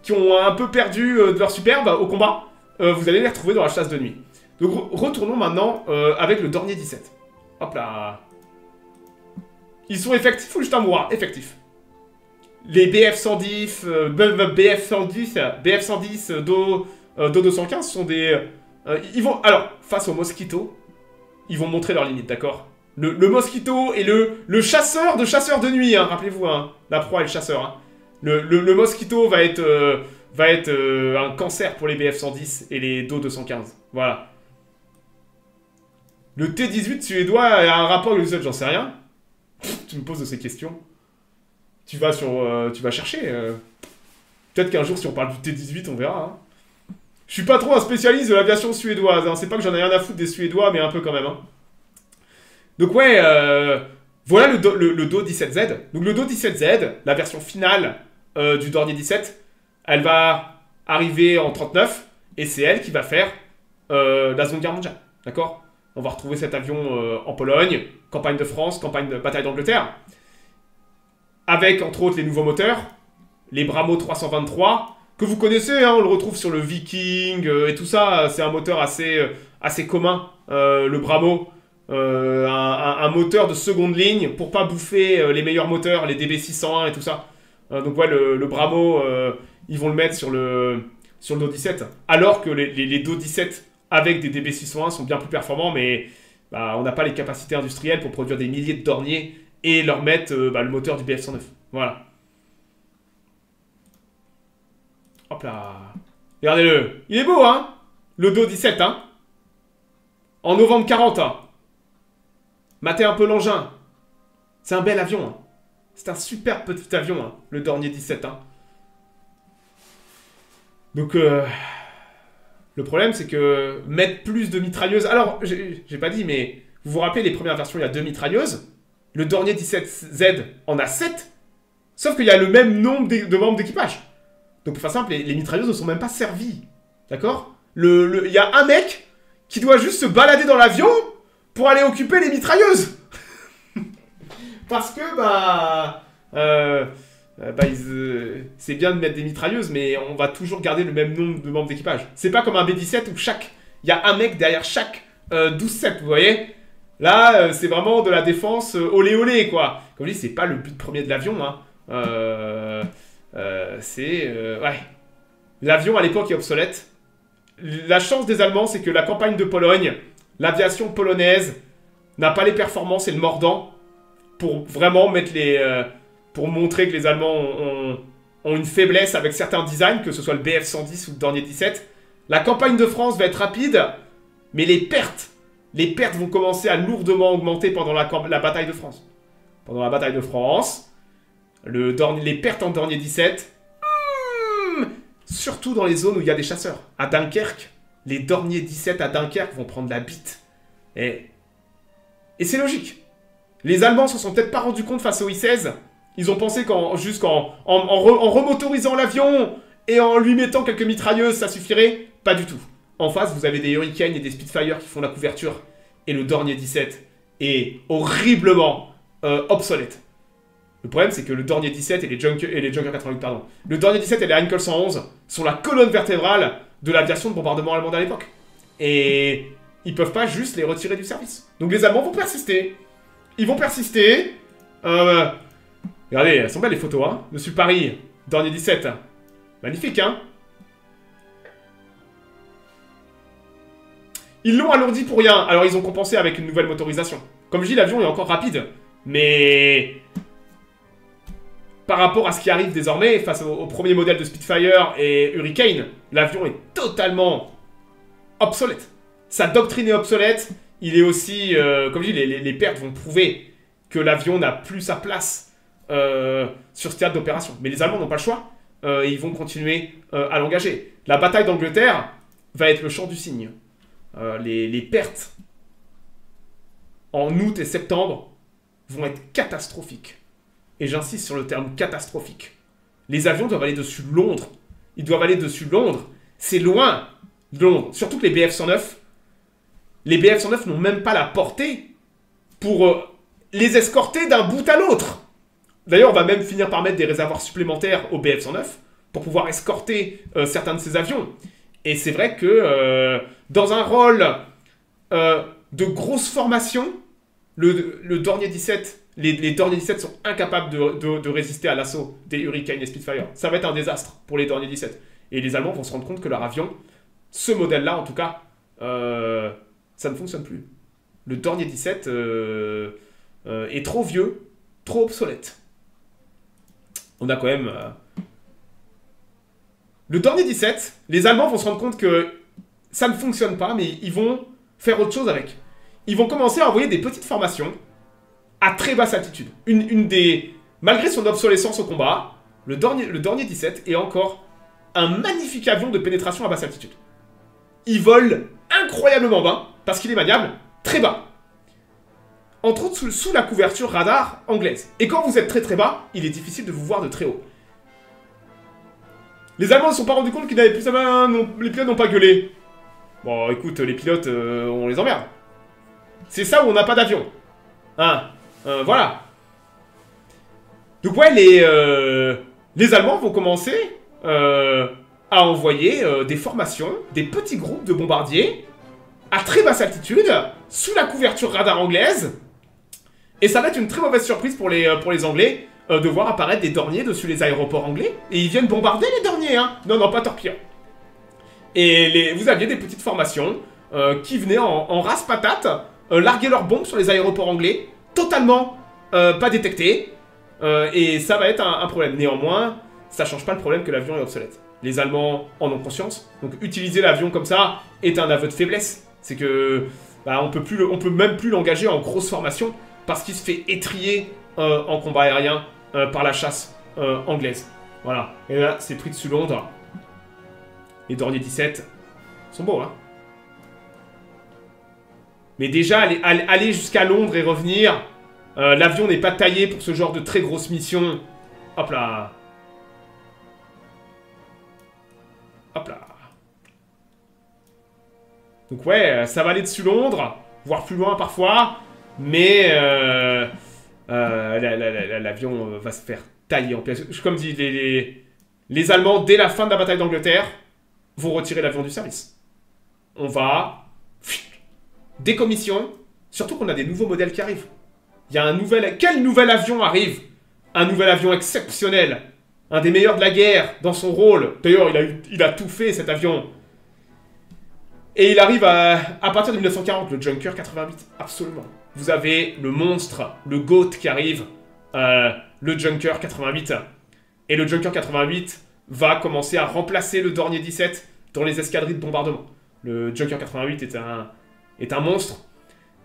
qui ont un peu perdu de leur superbe au combat. Vous allez les retrouver dans la chasse de nuit. Donc retournons maintenant avec le Dornier 17. Hop là. Ils sont effectifs ou juste un mourra? Effectifs. Les BF-110, BF-110, Do-215 sont des... ils vont... Alors, face au Mosquito, ils vont montrer leurs limites, d'accord? Le Mosquito est le chasseur de nuit, hein, rappelez-vous, hein, la proie et le chasseur. Hein. Le Mosquito va être un cancer pour les BF-110 et les Do-215. Voilà. Le T-18 suédois a un rapport avec les autres, j'en sais rien. Tu me poses de ces questions. Tu vas chercher. Peut-être qu'un jour, si on parle du T-18, on verra. Hein. Je suis pas trop un spécialiste de l'aviation suédoise. Hein. C'est pas que j'en ai rien à foutre des Suédois, mais un peu quand même. Hein. Donc ouais, voilà le Do-17Z. Donc le Do-17Z, la version finale du Dornier 17, elle va arriver en 39, et c'est elle qui va faire la Seconde Guerre mondiale. D'accord? On va retrouver cet avion en Pologne, campagne de France, bataille d'Angleterre, avec entre autres les nouveaux moteurs, les Bramo 323, que vous connaissez, hein, on le retrouve sur le Viking et tout ça, c'est un moteur assez commun, le Bramo. Un moteur de seconde ligne pour pas bouffer les meilleurs moteurs, les DB601 et tout ça. Donc ouais, le Bramo, ils vont le mettre sur le Do-17. Alors que les Do-17 avec des DB601 sont bien plus performants, mais bah, on n'a pas les capacités industrielles pour produire des milliers de Dorniers et leur mettre le moteur du BF-109. Voilà. Hop là. Regardez-le. Il est beau, hein? Le Do-17, hein? En novembre 40, hein? Matez un peu l'engin. C'est un bel avion. Hein. C'est un super petit avion, hein, le Dornier 17. Hein. Donc, le problème, c'est que mettre plus de mitrailleuses... Alors, j'ai pas dit, mais vous vous rappelez, les premières versions, il y a 2 mitrailleuses. Le Dornier 17Z en a 7. Sauf qu'il y a le même nombre de membres d'équipage. Donc, pour faire simple, les mitrailleuses ne sont même pas servies. D'accord? Il y a un mec qui doit juste se balader dans l'avion pour aller occuper les mitrailleuses. Parce que, c'est bien de mettre des mitrailleuses, mais on va toujours garder le même nombre de membres d'équipage. C'est pas comme un B-17 où il y a un mec derrière chaque 12-7, vous voyez? Là, c'est vraiment de la défense olé olé, quoi. Comme je dis, c'est pas le but premier de l'avion, hein. Ouais. L'avion, à l'époque, est obsolète. La chance des Allemands, c'est que la campagne de Pologne, l'aviation polonaise n'a pas les performances et le mordant pour vraiment mettre pour montrer que les Allemands ont une faiblesse avec certains designs, que ce soit le BF-110 ou le Dornier 17. La campagne de France va être rapide, mais les pertes vont commencer à lourdement augmenter pendant la bataille de France. Pendant la bataille de France, les pertes en Dornier 17, surtout dans les zones où il y a des chasseurs. À Dunkerque, les Dornier 17 à Dunkerque vont prendre la bite. Et c'est logique. Les Allemands se sont peut-être pas rendus compte face au I-16. Ils ont pensé qu'en remotorisant l'avion et en lui mettant quelques mitrailleuses, ça suffirait. Pas du tout. En face, vous avez des Hurricanes et des Spitfire qui font la couverture. Et le Dornier 17 est horriblement obsolète. Le problème, c'est que le Dornier 17 et les Junker 88, pardon. Le Dornier 17 et les Heinkel 111 sont la colonne vertébrale de l'aviation de bombardement allemande à l'époque. Et ils peuvent pas juste les retirer du service. Donc les Allemands vont persister. Ils vont persister. Regardez, elles sont belles les photos, hein. Monsieur Paris, Dornier 17. Magnifique, hein. Ils l'ont alourdi pour rien. Alors ils ont compensé avec une nouvelle motorisation. Comme je dis, l'avion est encore rapide. Mais par rapport à ce qui arrive désormais, face au premier modèle de Spitfire et Hurricane, l'avion est totalement obsolète. Sa doctrine est obsolète. Il est aussi, comme je dis, les pertes vont prouver que l'avion n'a plus sa place sur ce théâtre d'opération. Mais les Allemands n'ont pas le choix. Et ils vont continuer à l'engager. La bataille d'Angleterre va être le champ du cygne. Les pertes en août et septembre, vont être catastrophiques. Et j'insiste sur le terme catastrophique. Les avions doivent aller dessus Londres. Ils doivent aller dessus Londres. C'est loin de Londres. Surtout que les BF-109, n'ont même pas la portée pour les escorter d'un bout à l'autre. D'ailleurs, on va même finir par mettre des réservoirs supplémentaires aux BF-109 pour pouvoir escorter certains de ces avions. Et c'est vrai que dans un rôle de grosse formation, le Dornier 17, les Dornier 17 sont incapables de résister à l'assaut des Hurricane et Spitfire. Ça va être un désastre pour les Dornier 17. Et les Allemands vont se rendre compte que leur avion, ce modèle-là en tout cas, ça ne fonctionne plus. Le Dornier 17 est trop vieux, trop obsolète. On a quand même... Le Dornier 17, les Allemands vont se rendre compte que ça ne fonctionne pas, mais ils vont faire autre chose avec. Ils vont commencer à envoyer des petites formations à très basse altitude. Malgré son obsolescence au combat, le Dornier 17 est encore un magnifique avion de pénétration à basse altitude. Il vole incroyablement bas, parce qu'il est maniable, très bas. Entre autres sous la couverture radar anglaise. Et quand vous êtes très très bas, il est difficile de vous voir de très haut. Les Allemands ne se sont pas rendus compte qu'ils n'avaient plus sa main, les pilotes n'ont pas gueulé. Bon, écoute, les pilotes, on les emmerde. C'est ça où on n'a pas d'avion. Hein, voilà. Donc ouais, les Allemands vont commencer à envoyer des formations, des petits groupes de bombardiers à très basse altitude, sous la couverture radar anglaise. Et ça va être une très mauvaise surprise pour les Anglais de voir apparaître des Dorniers dessus les aéroports anglais. Et ils viennent bombarder les Dorniers, hein. Non, non, pas torpillons. Et vous aviez des petites formations qui venaient en race patate larguer leurs bombes sur les aéroports anglais, totalement pas détectées. Et ça va être un problème. Néanmoins, ça change pas le problème que l'avion est obsolète. Les Allemands en ont conscience. Donc utiliser l'avion comme ça est un aveu de faiblesse. C'est que bah, on peut même plus l'engager en grosse formation parce qu'il se fait étrier en combat aérien par la chasse anglaise. Voilà. Et là, c'est pris dessus Londres. Les Dornier 17 sont beaux, hein. Mais déjà, aller jusqu'à Londres et revenir, l'avion n'est pas taillé pour ce genre de très grosse mission. Hop là. Hop là. Donc ouais, ça va aller dessus Londres, voire plus loin parfois, mais l'avion va se faire tailler en pièces. Comme dit, les Allemands, dès la fin de la bataille d'Angleterre, vont retirer l'avion du service. On va... décommission, surtout qu'on a des nouveaux modèles qui arrivent. Il y a un nouvel... Quel nouvel avion arrive? Un nouvel avion exceptionnel. Un des meilleurs de la guerre, dans son rôle. D'ailleurs, il a tout fait, cet avion. Et il arrive à partir de 1940, le Junker 88. Absolument. Vous avez le monstre, le GOAT qui arrive, le Junker 88. Et le Junker 88 va commencer à remplacer le Dornier 17 dans les escadrilles de bombardement. Le Junker 88 est un monstre.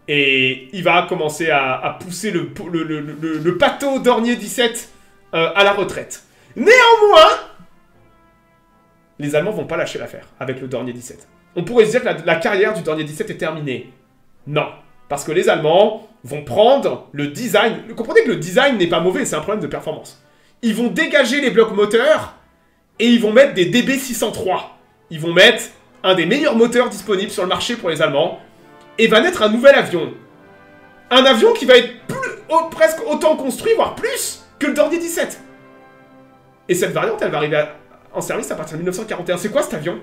Et il va commencer à pousser le bateau Dornier 17 à la retraite. Néanmoins, les Allemands vont pas lâcher l'affaire avec le Dornier 17. On pourrait se dire que la carrière du Dornier 17 est terminée. Non. Parce que les Allemands vont prendre le design. Vous comprenez que le design n'est pas mauvais, c'est un problème de performance. Ils vont dégager les blocs moteurs et ils vont mettre des DB603. Ils vont mettre un des meilleurs moteurs disponibles sur le marché pour les Allemands. Et va naître un nouvel avion. Un avion qui va être presque autant construit, voire plus, que le Dornier 17. Et cette variante, elle va arriver en service à partir de 1941. C'est quoi cet avion?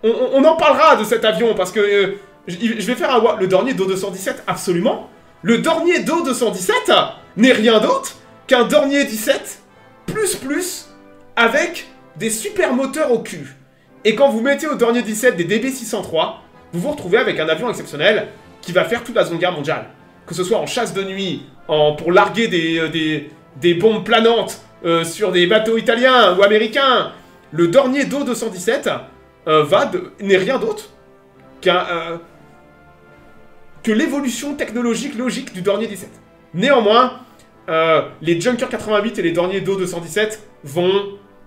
On en parlera de cet avion, parce que je vais faire le Dornier Do 217, absolument. Le Dornier Do 217 n'est rien d'autre qu'un Dornier 17 plus avec des super moteurs au cul. Et quand vous mettez au Dornier 17 des DB603, vous vous retrouvez avec un avion exceptionnel qui va faire toute la Seconde Guerre mondiale. Que ce soit en chasse de nuit, pour larguer des bombes planantes sur des bateaux italiens ou américains. Le Dornier Do 217 n'est rien d'autre que l'évolution technologique logique du Dornier 17. Néanmoins, les Junker 88 et les Dornier Do 217 vont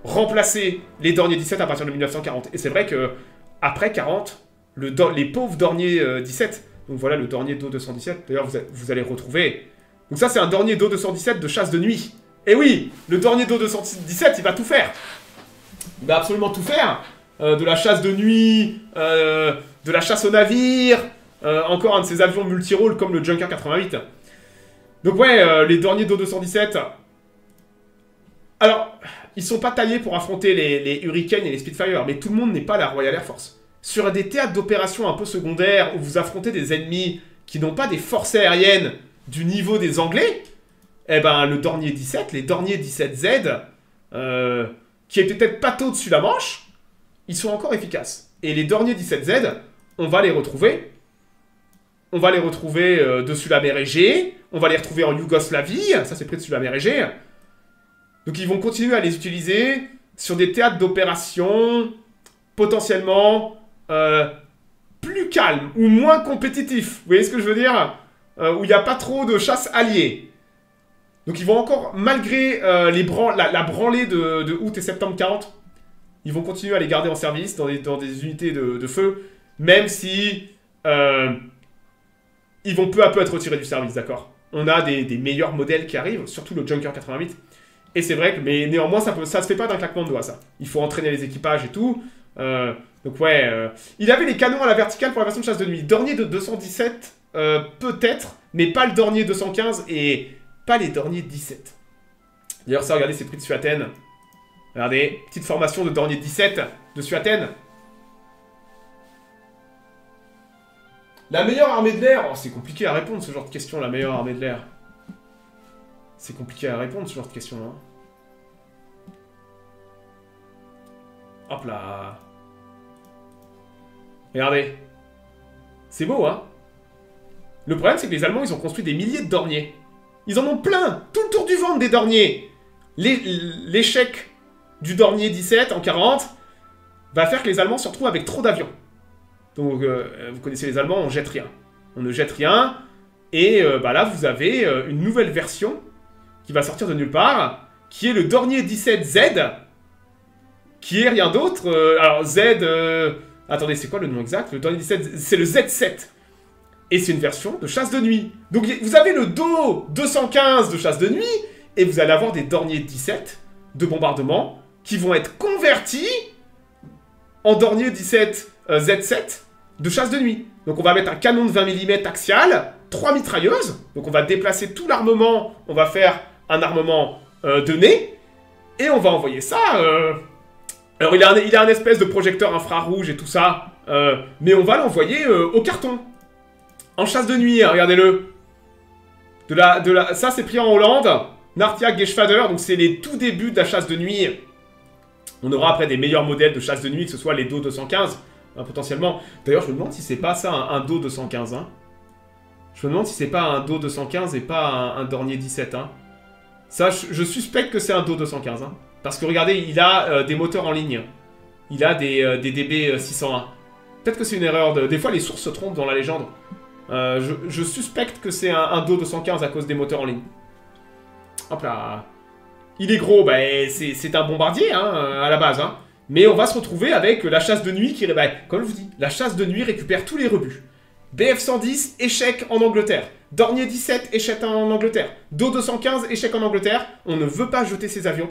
remplacer les Dornier 17 à partir de 1940. Et c'est vrai que après 40, les pauvres Dornier 17 Donc voilà le Dornier Do 217. D'ailleurs, vous allez retrouver. Donc ça, c'est un Dornier Do 217 de chasse de nuit. Et oui, le Dornier Do 217, il va tout faire. Il va absolument tout faire. De la chasse de nuit, de la chasse au navire, encore un de ces avions multi-rôles comme le Junker 88. Donc ouais, les Dornier Do 217... Alors, ils sont pas taillés pour affronter les Hurricanes et les Spitfire, mais tout le monde n'est pas la Royal Air Force. Sur des théâtres d'opération un peu secondaires, où vous affrontez des ennemis qui n'ont pas des forces aériennes du niveau des Anglais, eh ben, le Dornier 17, les Dornier 17Z, qui étaient peut-être pas tôt dessus la Manche, ils sont encore efficaces. Et les Dornier 17Z, on va les retrouver. On va les retrouver dessus la mer Égée, on va les retrouver en Yougoslavie, ça c'est près dessus la mer Égée. Donc ils vont continuer à les utiliser sur des théâtres d'opération potentiellement plus calmes ou moins compétitifs. Vous voyez ce que je veux dire? Où il n'y a pas trop de chasse alliée. Donc ils vont encore, malgré la branlée de août et septembre 40, ils vont continuer à les garder en service dans des unités de feu, même si ils vont peu à peu être retirés du service, d'accord? On a des meilleurs modèles qui arrivent, surtout le Junker 88. Et c'est vrai que, mais néanmoins, ça se fait pas d'un claquement de doigts, ça. Il faut entraîner les équipages et tout. Donc ouais, il avait les canons à la verticale pour la version de chasse de nuit. Dornier de 217, peut-être, mais pas le Dornier 215 et pas les Dornier 17. D'ailleurs, ça, regardez, c'est pris de Suaten. Regardez, petite formation de Dornier 17 de Suaten. La meilleure armée de l'air, oh, c'est compliqué à répondre ce genre de question, la meilleure armée de l'air. C'est compliqué à répondre, ce genre de questions, hein. Hop là. Regardez. C'est beau, hein. Le problème, c'est que les Allemands, ils ont construit des milliers de Dorniers. Ils en ont plein. Tout le tour du ventre des Dorniers. L'échec du Dornier 17 en 40 va faire que les Allemands se retrouvent avec trop d'avions. Donc, vous connaissez les Allemands, on jette rien. On ne jette rien. Et bah là, vous avez une nouvelle version qui va sortir de nulle part, qui est le Dornier 17Z, qui est rien d'autre. Alors Z, attendez, c'est quoi le nom exact? Le Dornier 17, c'est le Z7. Et c'est une version de chasse de nuit. Donc vous avez le Do 215 de chasse de nuit, et vous allez avoir des Dornier 17 de bombardement, qui vont être convertis en Dornier 17 Z7 de chasse de nuit. Donc on va mettre un canon de 20 mm axial, 3 mitrailleuses, donc on va déplacer tout l'armement, on va faire un armement de nez, et on va envoyer ça... Alors il a un espèce de projecteur infrarouge et tout ça, mais on va l'envoyer au carton. En chasse de nuit, hein, regardez-le. Ça c'est pris en Hollande, Nartiak Geschwader, donc c'est les tout débuts de la chasse de nuit. On aura après des meilleurs modèles de chasse de nuit, que ce soit les Do 215, hein, potentiellement. D'ailleurs je me demande si c'est pas ça un Do 215, hein. Je me demande si c'est pas un Do 215 et pas un Dornier 17, hein. Ça, je suspecte que c'est un Do 215, hein. Parce que regardez, il a des moteurs en ligne. Il a des DB 601. Peut-être que c'est une erreur. Des fois, les sources se trompent dans la légende. Je suspecte que c'est un Do 215 à cause des moteurs en ligne. Hop là. Il est gros, bah, c'est un bombardier, hein, à la base. Hein. Mais on va se retrouver avec la chasse de nuit qui... Bah, comme je vous dis, la chasse de nuit récupère tous les rebuts. BF-110, échec en Angleterre. Dornier 17, échec en Angleterre. Do 215, échec en Angleterre. On ne veut pas jeter ces avions.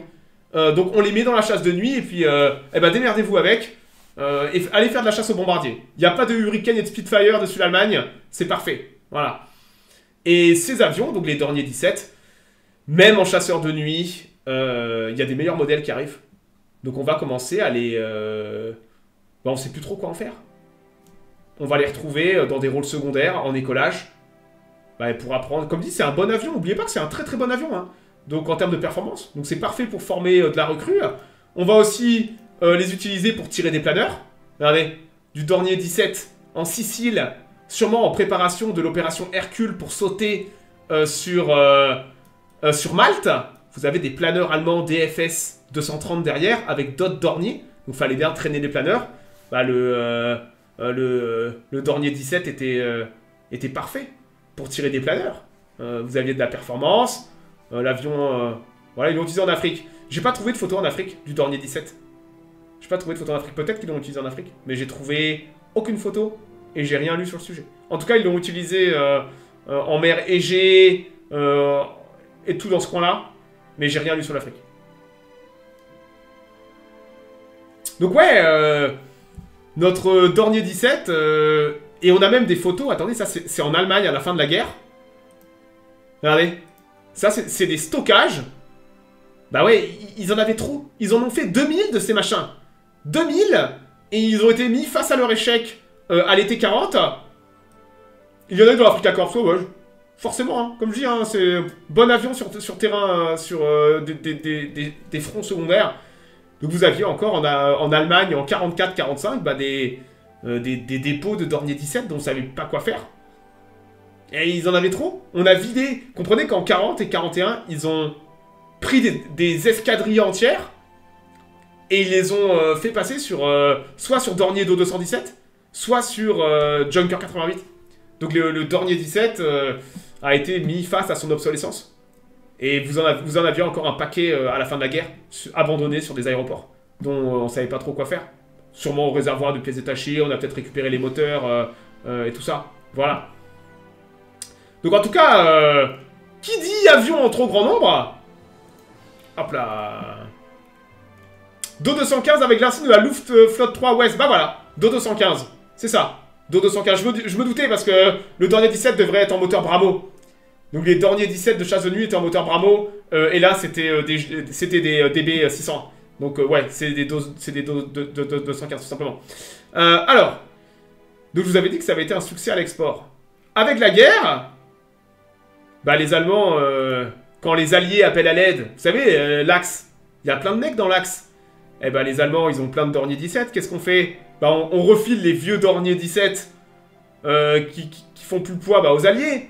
Donc on les met dans la chasse de nuit et puis eh ben, démerdez-vous avec. Et allez faire de la chasse aux bombardiers. Il n'y a pas de Hurricane et de Spitfire dessus l'Allemagne. C'est parfait. Voilà. Et ces avions, donc les Dornier 17, même en chasseur de nuit, il y a des meilleurs modèles qui arrivent. Donc on va commencer à les... Bah, on ne sait plus trop quoi en faire. On va les retrouver dans des rôles secondaires, en écolage. Bah, pour apprendre. Comme dit, c'est un bon avion. N'oubliez pas que c'est un très très bon avion. Hein. Donc en termes de performance. Donc c'est parfait pour former de la recrue. On va aussi les utiliser pour tirer des planeurs. Regardez, du Dornier 17 en Sicile, sûrement en préparation de l'opération Hercule pour sauter sur Malte. Vous avez des planeurs allemands DFS 230 derrière avec d'autres Dornier. Donc il fallait bien traîner les planeurs. Bah, le Dornier 17 était parfait pour tirer des planeurs. Vous aviez de la performance. L'avion... voilà, ils l'ont utilisé en Afrique. J'ai pas trouvé de photo en Afrique du Dornier 17. J'ai pas trouvé de photo en Afrique. Peut-être qu'ils l'ont utilisé en Afrique. Mais j'ai trouvé aucune photo et j'ai rien lu sur le sujet. En tout cas, ils l'ont utilisé en mer Égée et tout dans ce coin-là. Mais j'ai rien lu sur l'Afrique. Donc ouais, notre Dornier 17, et on a même des photos. Attendez, ça c'est en Allemagne à la fin de la guerre. Regardez. Ça c'est des stockages. Bah ouais, ils en avaient trop. Ils en ont fait 2000 de ces machins. 2000. Et ils ont été mis face à leur échec à l'été 40. Il y en a dans l'Africa Corps, ouais. Forcément, hein. Comme je dis, hein, c'est bon avion sur terrain, sur des fronts secondaires. Donc vous aviez encore en Allemagne, en 44-45, bah, des dépôts de Dornier 17 dont on ne savait pas quoi faire. Et ils en avaient trop. On a vidé. Comprenez qu'en 40 et 41, ils ont pris des escadrilles entières et ils les ont fait passer sur soit sur Dornier Do 217, soit sur Junker 88. Donc le Dornier 17 a été mis face à son obsolescence. Et vous en aviez encore un paquet à la fin de la guerre, abandonné sur des aéroports, dont on ne savait pas trop quoi faire. Sûrement au réservoir de pièces détachées, on a peut-être récupéré les moteurs et tout ça. Voilà. Donc en tout cas, qui dit avion en trop grand nombre? Hop là. Do 215 avec l'insigne de la Luftflotte 3 Ouest. Bah voilà, Do 215. C'est ça. Do 215. Je me doutais parce que le Dornier 17 devrait être en moteur Bramo. Donc les Dornier 17 de chasse de nuit étaient en moteur Bramo. Et là, c'était des DB 600. Donc ouais, c'est des 215 tout simplement. Alors, donc je vous avais dit que ça avait été un succès à l'export. Avec la guerre, bah les Allemands, quand les Alliés appellent à l'aide, vous savez, l'Axe, il y a plein de mecs dans l'Axe. Eh ben les Allemands, ils ont plein de Dornier 17, qu'est-ce qu'on fait? Bah on refile les vieux Dornier 17 qui font plus le poids aux Alliés.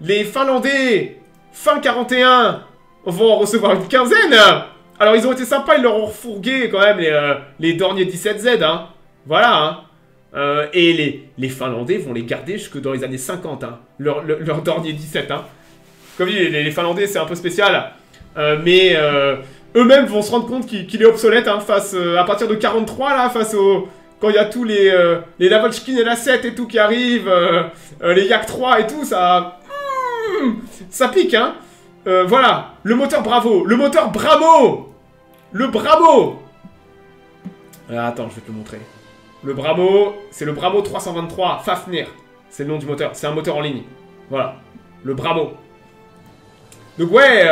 Les Finlandais, fin 41, vont en recevoir une quinzaine. Alors ils ont été sympas, ils leur ont refourgué quand même les Dornier 17Z, hein. Voilà, hein. Et les Finlandais vont les garder jusque dans les années 50, hein. Leur Dornier 17, hein. Comme dit, les Finlandais, c'est un peu spécial. Mais eux-mêmes vont se rendre compte qu'il est obsolète, hein, à partir de 43, là, quand il y a tous les Lavolchkin et la 7 et tout qui arrivent, les Yak 3 et tout, ça pique, hein. Voilà, le moteur Bravo, le moteur Bramo. Le Bramo. Attends, je vais te le montrer. Le Bramo, c'est le Bramo 323 Fafnir. C'est le nom du moteur, c'est un moteur en ligne. Voilà, le Bramo. Donc ouais,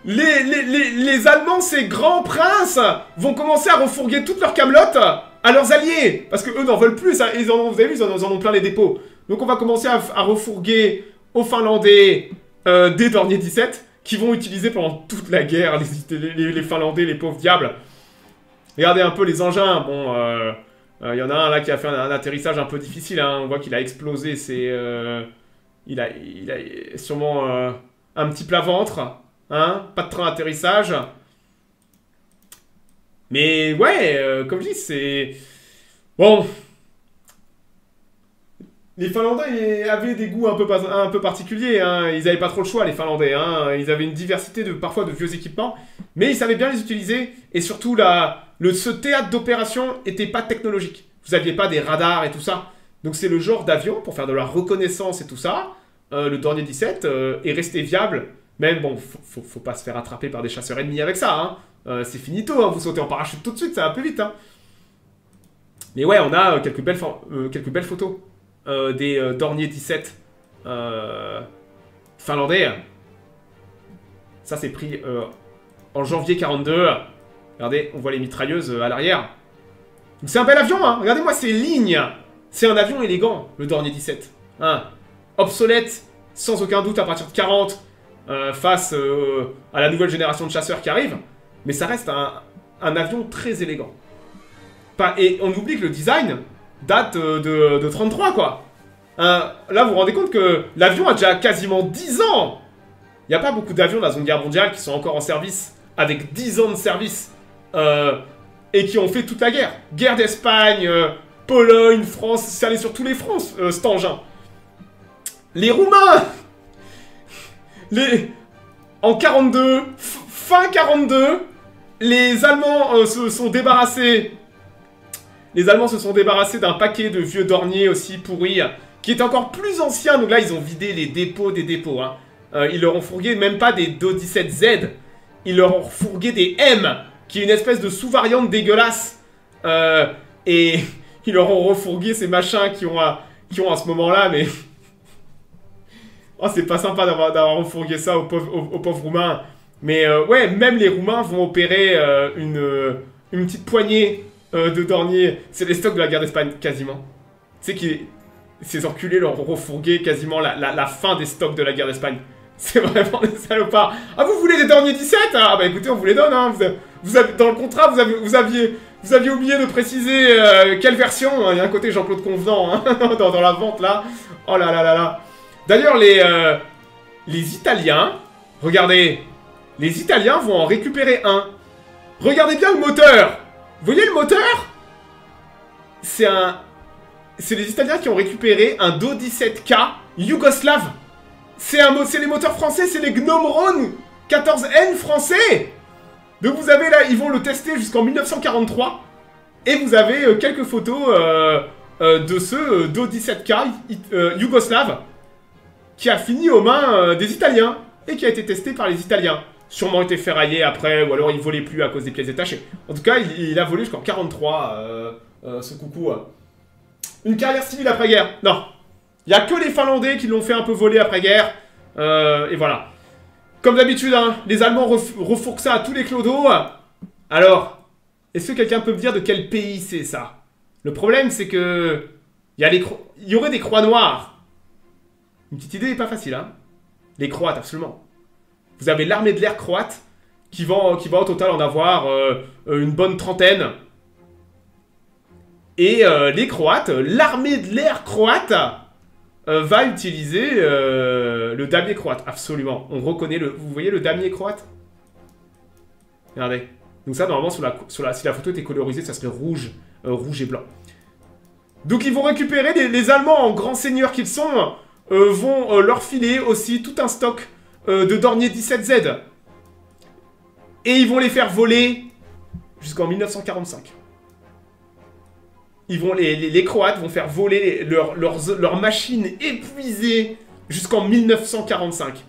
les Allemands, ces grands princes, vont commencer à refourguer toutes leurs camelotes à leurs alliés. Parce que eux n'en veulent plus, ça, vous avez vu, ils en ont plein les dépôts. Donc on va commencer à refourguer aux Finlandais des Dornier 17 qui vont utiliser pendant toute la guerre les Finlandais, les pauvres diables. Regardez un peu les engins. Bon, il y en a un là qui a fait un atterrissage un peu difficile, hein. On voit qu'il a explosé. Il a sûrement un petit plat-ventre, hein, pas de train d'atterrissage. Mais ouais, comme je dis, c'est... Bon... Les Finlandais avaient des goûts un peu particuliers, hein. Ils n'avaient pas trop le choix, les Finlandais, hein. Ils avaient une diversité parfois de vieux équipements, mais ils savaient bien les utiliser, et surtout ce théâtre d'opération n'était pas technologique. Vous n'aviez pas des radars et tout ça. Donc c'est le genre d'avion, pour faire de la reconnaissance et tout ça, le Dornier 17 est resté viable. Même, bon, faut pas se faire attraper par des chasseurs ennemis avec ça, hein. C'est finito, hein. Vous sautez en parachute tout de suite, ça va plus vite, hein. Mais ouais, on a quelques belles photos. Des Dornier 17 finlandais. Ça c'est pris en janvier 42. Regardez, on voit les mitrailleuses à l'arrière. C'est un bel avion, hein. Regardez-moi ces lignes. C'est un avion élégant, le Dornier 17, hein. Obsolète, sans aucun doute à partir de 40, face à la nouvelle génération de chasseurs qui arrive. Mais ça reste un avion très élégant. Et on oublie que le design date de 33, quoi. Là, vous vous rendez compte que l'avion a déjà quasiment 10 ans. Il n'y a pas beaucoup d'avions de la Seconde Guerre mondiale qui sont encore en service, avec 10 ans de service, et qui ont fait toute la guerre. Guerre d'Espagne, Pologne, France, c'est allé sur tous les fronts, cet engin. Les Roumains En 42, fin 42, les Allemands se sont débarrassés... Les Allemands se sont débarrassés d'un paquet de vieux Dornier aussi pourris. qui est encore plus ancien. Donc là, ils ont vidé les dépôts des dépôts. Hein. Ils leur ont fourgué même pas des Do-17Z. Ils leur ont fourgué des M, qui est une espèce de sous-variante dégueulasse. Et ils leur ont refourgué ces machins qui ont à ce moment-là, mais... oh, c'est pas sympa d'avoir refourgué ça aux pauvres Roumains. Mais ouais, même les Roumains vont opérer une petite poignée de Dornier. C'est les stocks de la guerre d'Espagne, quasiment. Tu sais que ces enculés leur ont refourgué quasiment la fin des stocks de la guerre d'Espagne. C'est vraiment des salopards. Ah, vous voulez des Dornier 17? Ah bah écoutez, on vous les donne. Hein. Vous avez, dans le contrat, vous aviez oublié de préciser quelle version. Il y a un côté Jean-Claude Convenant hein, dans la vente, là. Oh là là là là. D'ailleurs, les Italiens... Regardez. Les Italiens vont en récupérer un. Regardez bien le moteur. Vous voyez le moteur? C'est les Italiens qui ont récupéré un Do-17K yougoslave. C'est les moteurs français, c'est les Gnomron 14N français. Donc vous avez là, ils vont le tester jusqu'en 1943. Et vous avez quelques photos de ce Do-17K yougoslave qui a fini aux mains des Italiens et qui a été testé par les Italiens. Sûrement été ferraillé après, ou alors il volait plus à cause des pièces détachées. En tout cas, il a volé jusqu'en 43, ce coucou. Une carrière civile après-guerre. Non. Il n'y a que les Finlandais qui l'ont fait un peu voler après-guerre. Et voilà. Comme d'habitude, hein, les Allemands refourquent ça à tous les clodos. Alors, est-ce que quelqu'un peut me dire de quel pays c'est ça? Le problème, c'est que... il y aurait des croix noires. Une petite idée n'est pas facile, hein. Les Croates, absolument. Vous avez l'armée de l'air croate qui va au total en avoir une bonne trentaine. Et les Croates, l'armée de l'air croate va utiliser le damier croate. Absolument. On reconnaît le... Vous voyez le damier croate? Regardez. Donc ça, normalement, si la photo était colorisée, ça serait rouge et blanc. Donc ils vont récupérer, les Allemands en grands seigneurs qu'ils sont, vont leur filer aussi tout un stock de Dornier 17Z. Et ils vont les faire voler jusqu'en 1945. Les Croates vont faire voler leurs machines épuisées jusqu'en 1945.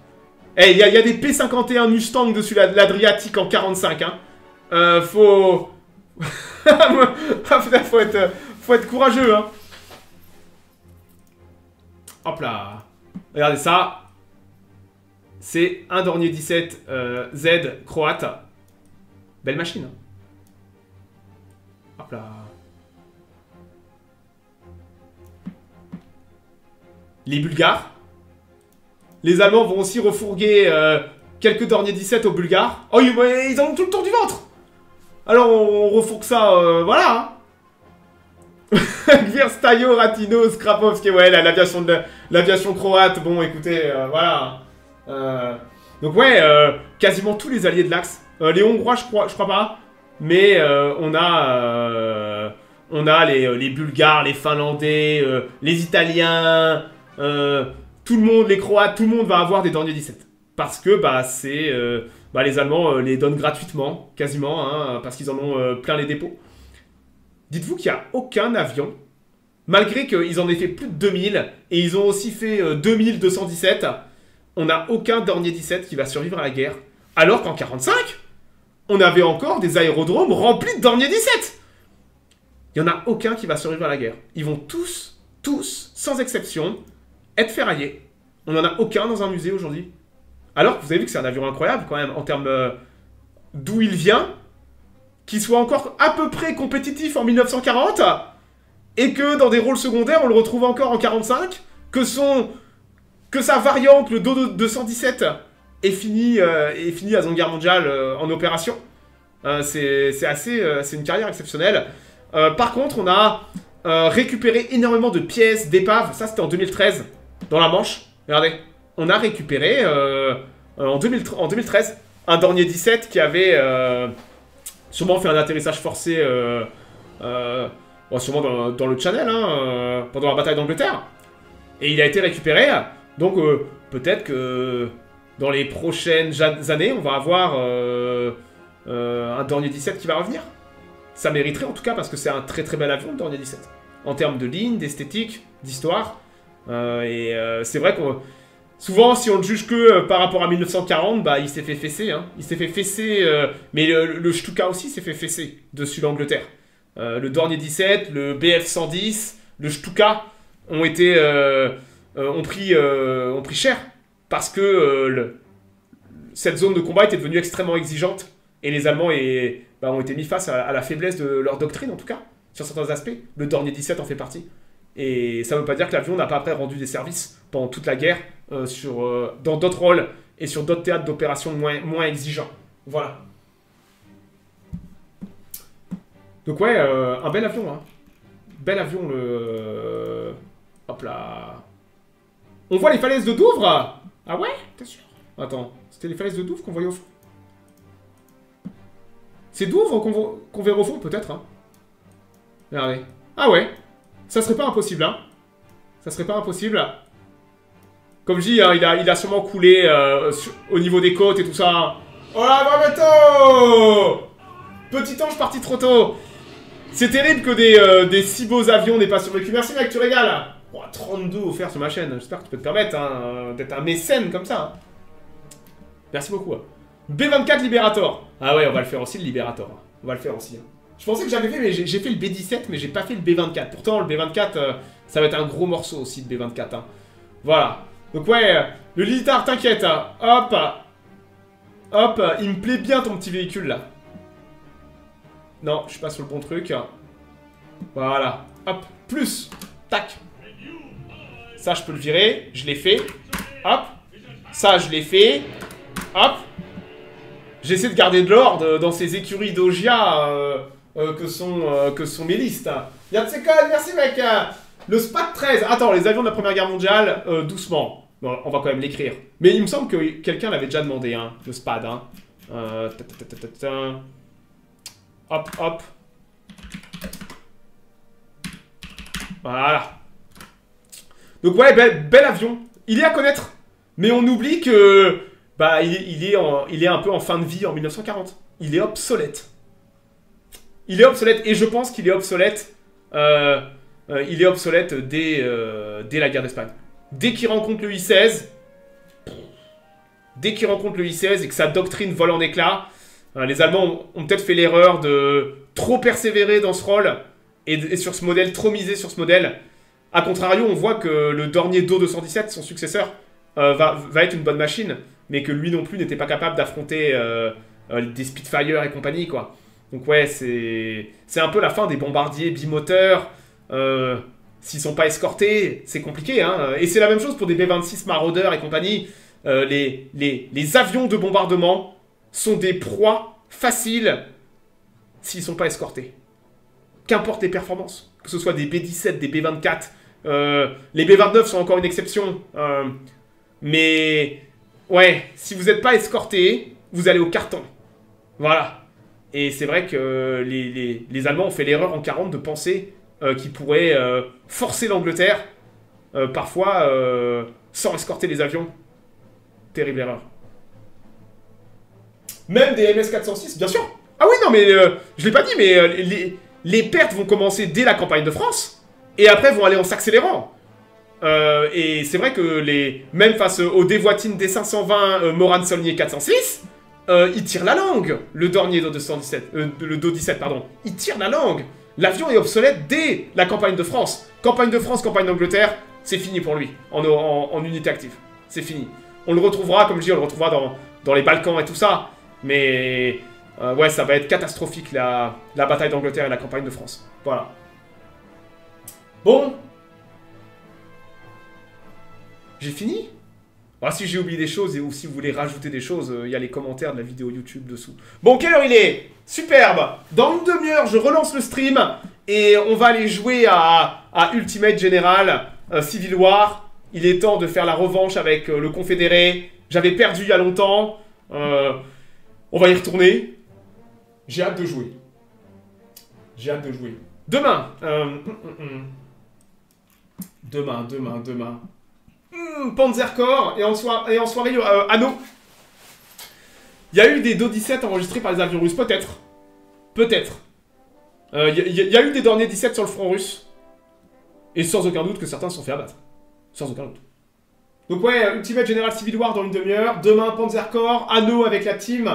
Eh, il y a des P51 Mustang dessus l'Adriatique en 45. Hein. Faut être courageux. Hein. Hop là. Regardez ça. C'est un Dornier 17 Z croate. Belle machine. Hein. Hop là. Les Bulgares. Les Allemands vont aussi refourguer quelques Dornier 17 aux Bulgares. Oh, ils en ont tout le tour du ventre. Alors, on refourgue ça, voilà. Gvirstayo, Ratino, Skrapovski, ouais, l'aviation croate. Bon, écoutez, voilà. Donc ouais, quasiment tous les alliés de l'Axe. Les Hongrois, je crois pas. Mais on a les Bulgares, les Finlandais, les Italiens, tout le monde, les Croates, tout le monde va avoir des Dornier 17. Parce que les Allemands les donnent gratuitement, quasiment, hein, parce qu'ils en ont plein les dépôts. Dites-vous qu'il n'y a aucun avion, malgré qu'ils en aient fait plus de 2000, et ils ont aussi fait 2217, on n'a aucun Dornier 17 qui va survivre à la guerre. Alors qu'en 45, on avait encore des aérodromes remplis de Dornier 17. Il n'y en a aucun qui va survivre à la guerre. Ils vont tous, sans exception, être ferraillés. On n'en a aucun dans un musée aujourd'hui. Alors que vous avez vu que c'est un avion incroyable quand même, en termes d'où il vient, qu'il soit encore à peu près compétitif en 1940, et que dans des rôles secondaires, on le retrouve encore en 45, que sa variante, le Do-217, est fini à la Seconde Guerre mondiale en opération. C'est une carrière exceptionnelle. Par contre, on a récupéré énormément de pièces, d'épaves. Ça, c'était en 2013, dans la Manche. Regardez, on a récupéré en 2013 un Dornier 17 qui avait sûrement fait un atterrissage forcé, sûrement dans le Channel, hein, pendant la bataille d'Angleterre. Et il a été récupéré. Donc, peut-être que dans les prochaines années, on va avoir un Dornier 17 qui va revenir. Ça mériterait en tout cas, parce que c'est un très très bel avion, le Dornier 17. En termes de ligne, d'esthétique, d'histoire. C'est vrai qu'on... Souvent, si on le juge que par rapport à 1940, bah, il s'est fait fesser. Hein. Il s'est fait fesser, mais le Stuka aussi s'est fait fesser dessus l'Angleterre. Le Dornier 17, le BF 110, le Stuka ont pris cher parce que cette zone de combat était devenue extrêmement exigeante et les Allemands ont été mis face à la faiblesse de leur doctrine en tout cas sur certains aspects. Le Dornier 17 en fait partie. Et ça ne veut pas dire que l'avion n'a pas après rendu des services pendant toute la guerre dans d'autres rôles et sur d'autres théâtres d'opération moins exigeants. Voilà. Donc ouais, un bel avion, hein. Bel avion, le... Hop là. On voit les falaises de Douvres. Ah ouais? T'es sûr? Attends, c'était les falaises de Douvres qu'on voyait au fond? C'est Douvres qu'on verra au fond, peut-être, hein. Regardez. Ah ouais. Ça serait pas impossible, hein. Ça serait pas impossible. Comme je dis, hein, il a sûrement coulé au niveau des côtes et tout ça. Oh là, Barbato! Petit ange parti trop tôt. C'est terrible que des si beaux avions n'aient pas survécu. Merci mec, tu régales. Oh, 32 offerts sur ma chaîne. J'espère que tu peux te permettre hein, d'être un mécène comme ça. Hein. Merci beaucoup. B24 Liberator. Ah ouais, on va le faire aussi le Liberator. On va le faire aussi. Hein. Je pensais que j'avais fait, mais j'ai fait le B17, mais j'ai pas fait le B24. Pourtant, le B24, ça va être un gros morceau aussi, le B24. Hein. Voilà. Donc ouais, le Lilitar, t'inquiète. Hein. Hop. Hop, il me plaît bien ton petit véhicule, là. Non, je suis pas sur le bon truc. Voilà. Hop, plus. Tac. Ça, je peux le virer. Je l'ai fait. Hop. Ça, je l'ai fait. Hop. J'essaie de garder de l'ordre dans ces écuries d'Ogia que sont mes listes. Yatsekon, merci mec. Le SPAD 13. Attends, les avions de la Première Guerre mondiale, doucement. Bon, on va quand même l'écrire. Mais il me semble que quelqu'un l'avait déjà demandé, hein, le SPAD. Hein. Hop, hop. Voilà. Donc ouais, bel avion. Il est à connaître. Mais on oublie que... Bah, il est un peu en fin de vie en 1940. Il est obsolète. Il est obsolète. Et je pense qu'il est obsolète... il est obsolète dès la guerre d'Espagne. Dès qu'il rencontre le I-16... Dès qu'il rencontre le I-16 et que sa doctrine vole en éclats... les Allemands ont peut-être fait l'erreur de trop persévérer dans ce rôle et sur ce modèle, trop miser sur ce modèle. A contrario, on voit que le Dornier Do-217, son successeur, va être une bonne machine, mais que lui non plus n'était pas capable d'affronter des Spitfire et compagnie, quoi. Donc ouais, c'est un peu la fin des bombardiers bimoteurs. S'ils sont pas escortés, c'est compliqué, hein. Et c'est la même chose pour des B-26 Marauder et compagnie. Les avions de bombardement sont des proies faciles s'ils sont pas escortés. Qu'importe les performances, que ce soit des B-17, des B-24, les B-29 sont encore une exception, mais ouais, si vous n'êtes pas escorté, vous allez au carton. Voilà. Et c'est vrai que les Allemands ont fait l'erreur en 40 de penser qu'ils pourraient forcer l'Angleterre, parfois sans escorter les avions. Terrible erreur. Même des MS-406, bien sûr. Ah oui, non, mais je l'ai pas dit, mais les pertes vont commencer dès la campagne de France, et après vont aller en s'accélérant. Et c'est vrai que même face aux dévoitines des 520 Morane-Saulnier 406, il tire la langue, le Dornier le Do-17, pardon. Il tire la langue. L'avion est obsolète dès la campagne de France. Campagne de France, campagne d'Angleterre, c'est fini pour lui, en unité active. C'est fini. On le retrouvera, comme je dis, on le retrouvera dans les Balkans et tout ça. Mais ouais, ça va être catastrophique la bataille d'Angleterre et la campagne de France. Voilà. Bon. J'ai fini? Alors, si j'ai oublié des choses ou si vous voulez rajouter des choses, il y a les commentaires de la vidéo YouTube dessous. Bon, quelle heure il est? Superbe. Dans une demi-heure, je relance le stream et on va aller jouer à Ultimate General Civil War. Il est temps de faire la revanche avec le Confédéré. J'avais perdu il y a longtemps. On va y retourner. J'ai hâte de jouer. J'ai hâte de jouer. Demain. Demain. Panzer Corps et en soirée Anno. Il y a eu des Do-17 enregistrés par les avions russes, peut-être. Peut-être. Il y a eu des Dornier 17 sur le front russe. Et sans aucun doute que certains se sont fait abattre. Sans aucun doute. Donc ouais, Ultimate General Civil War dans une demi-heure. Demain, Panzer Corps, Anno avec la team.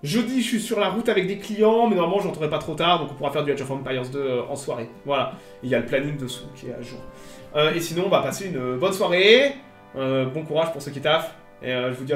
Jeudi, je suis sur la route avec des clients, mais normalement, je rentrerai pas trop tard, donc on pourra faire du Age of Empires 2 en soirée. Voilà. Il y a le planning dessous qui est à jour. Et sinon, on va passer une bonne soirée. Bon courage pour ceux qui taffent. Et je vous dis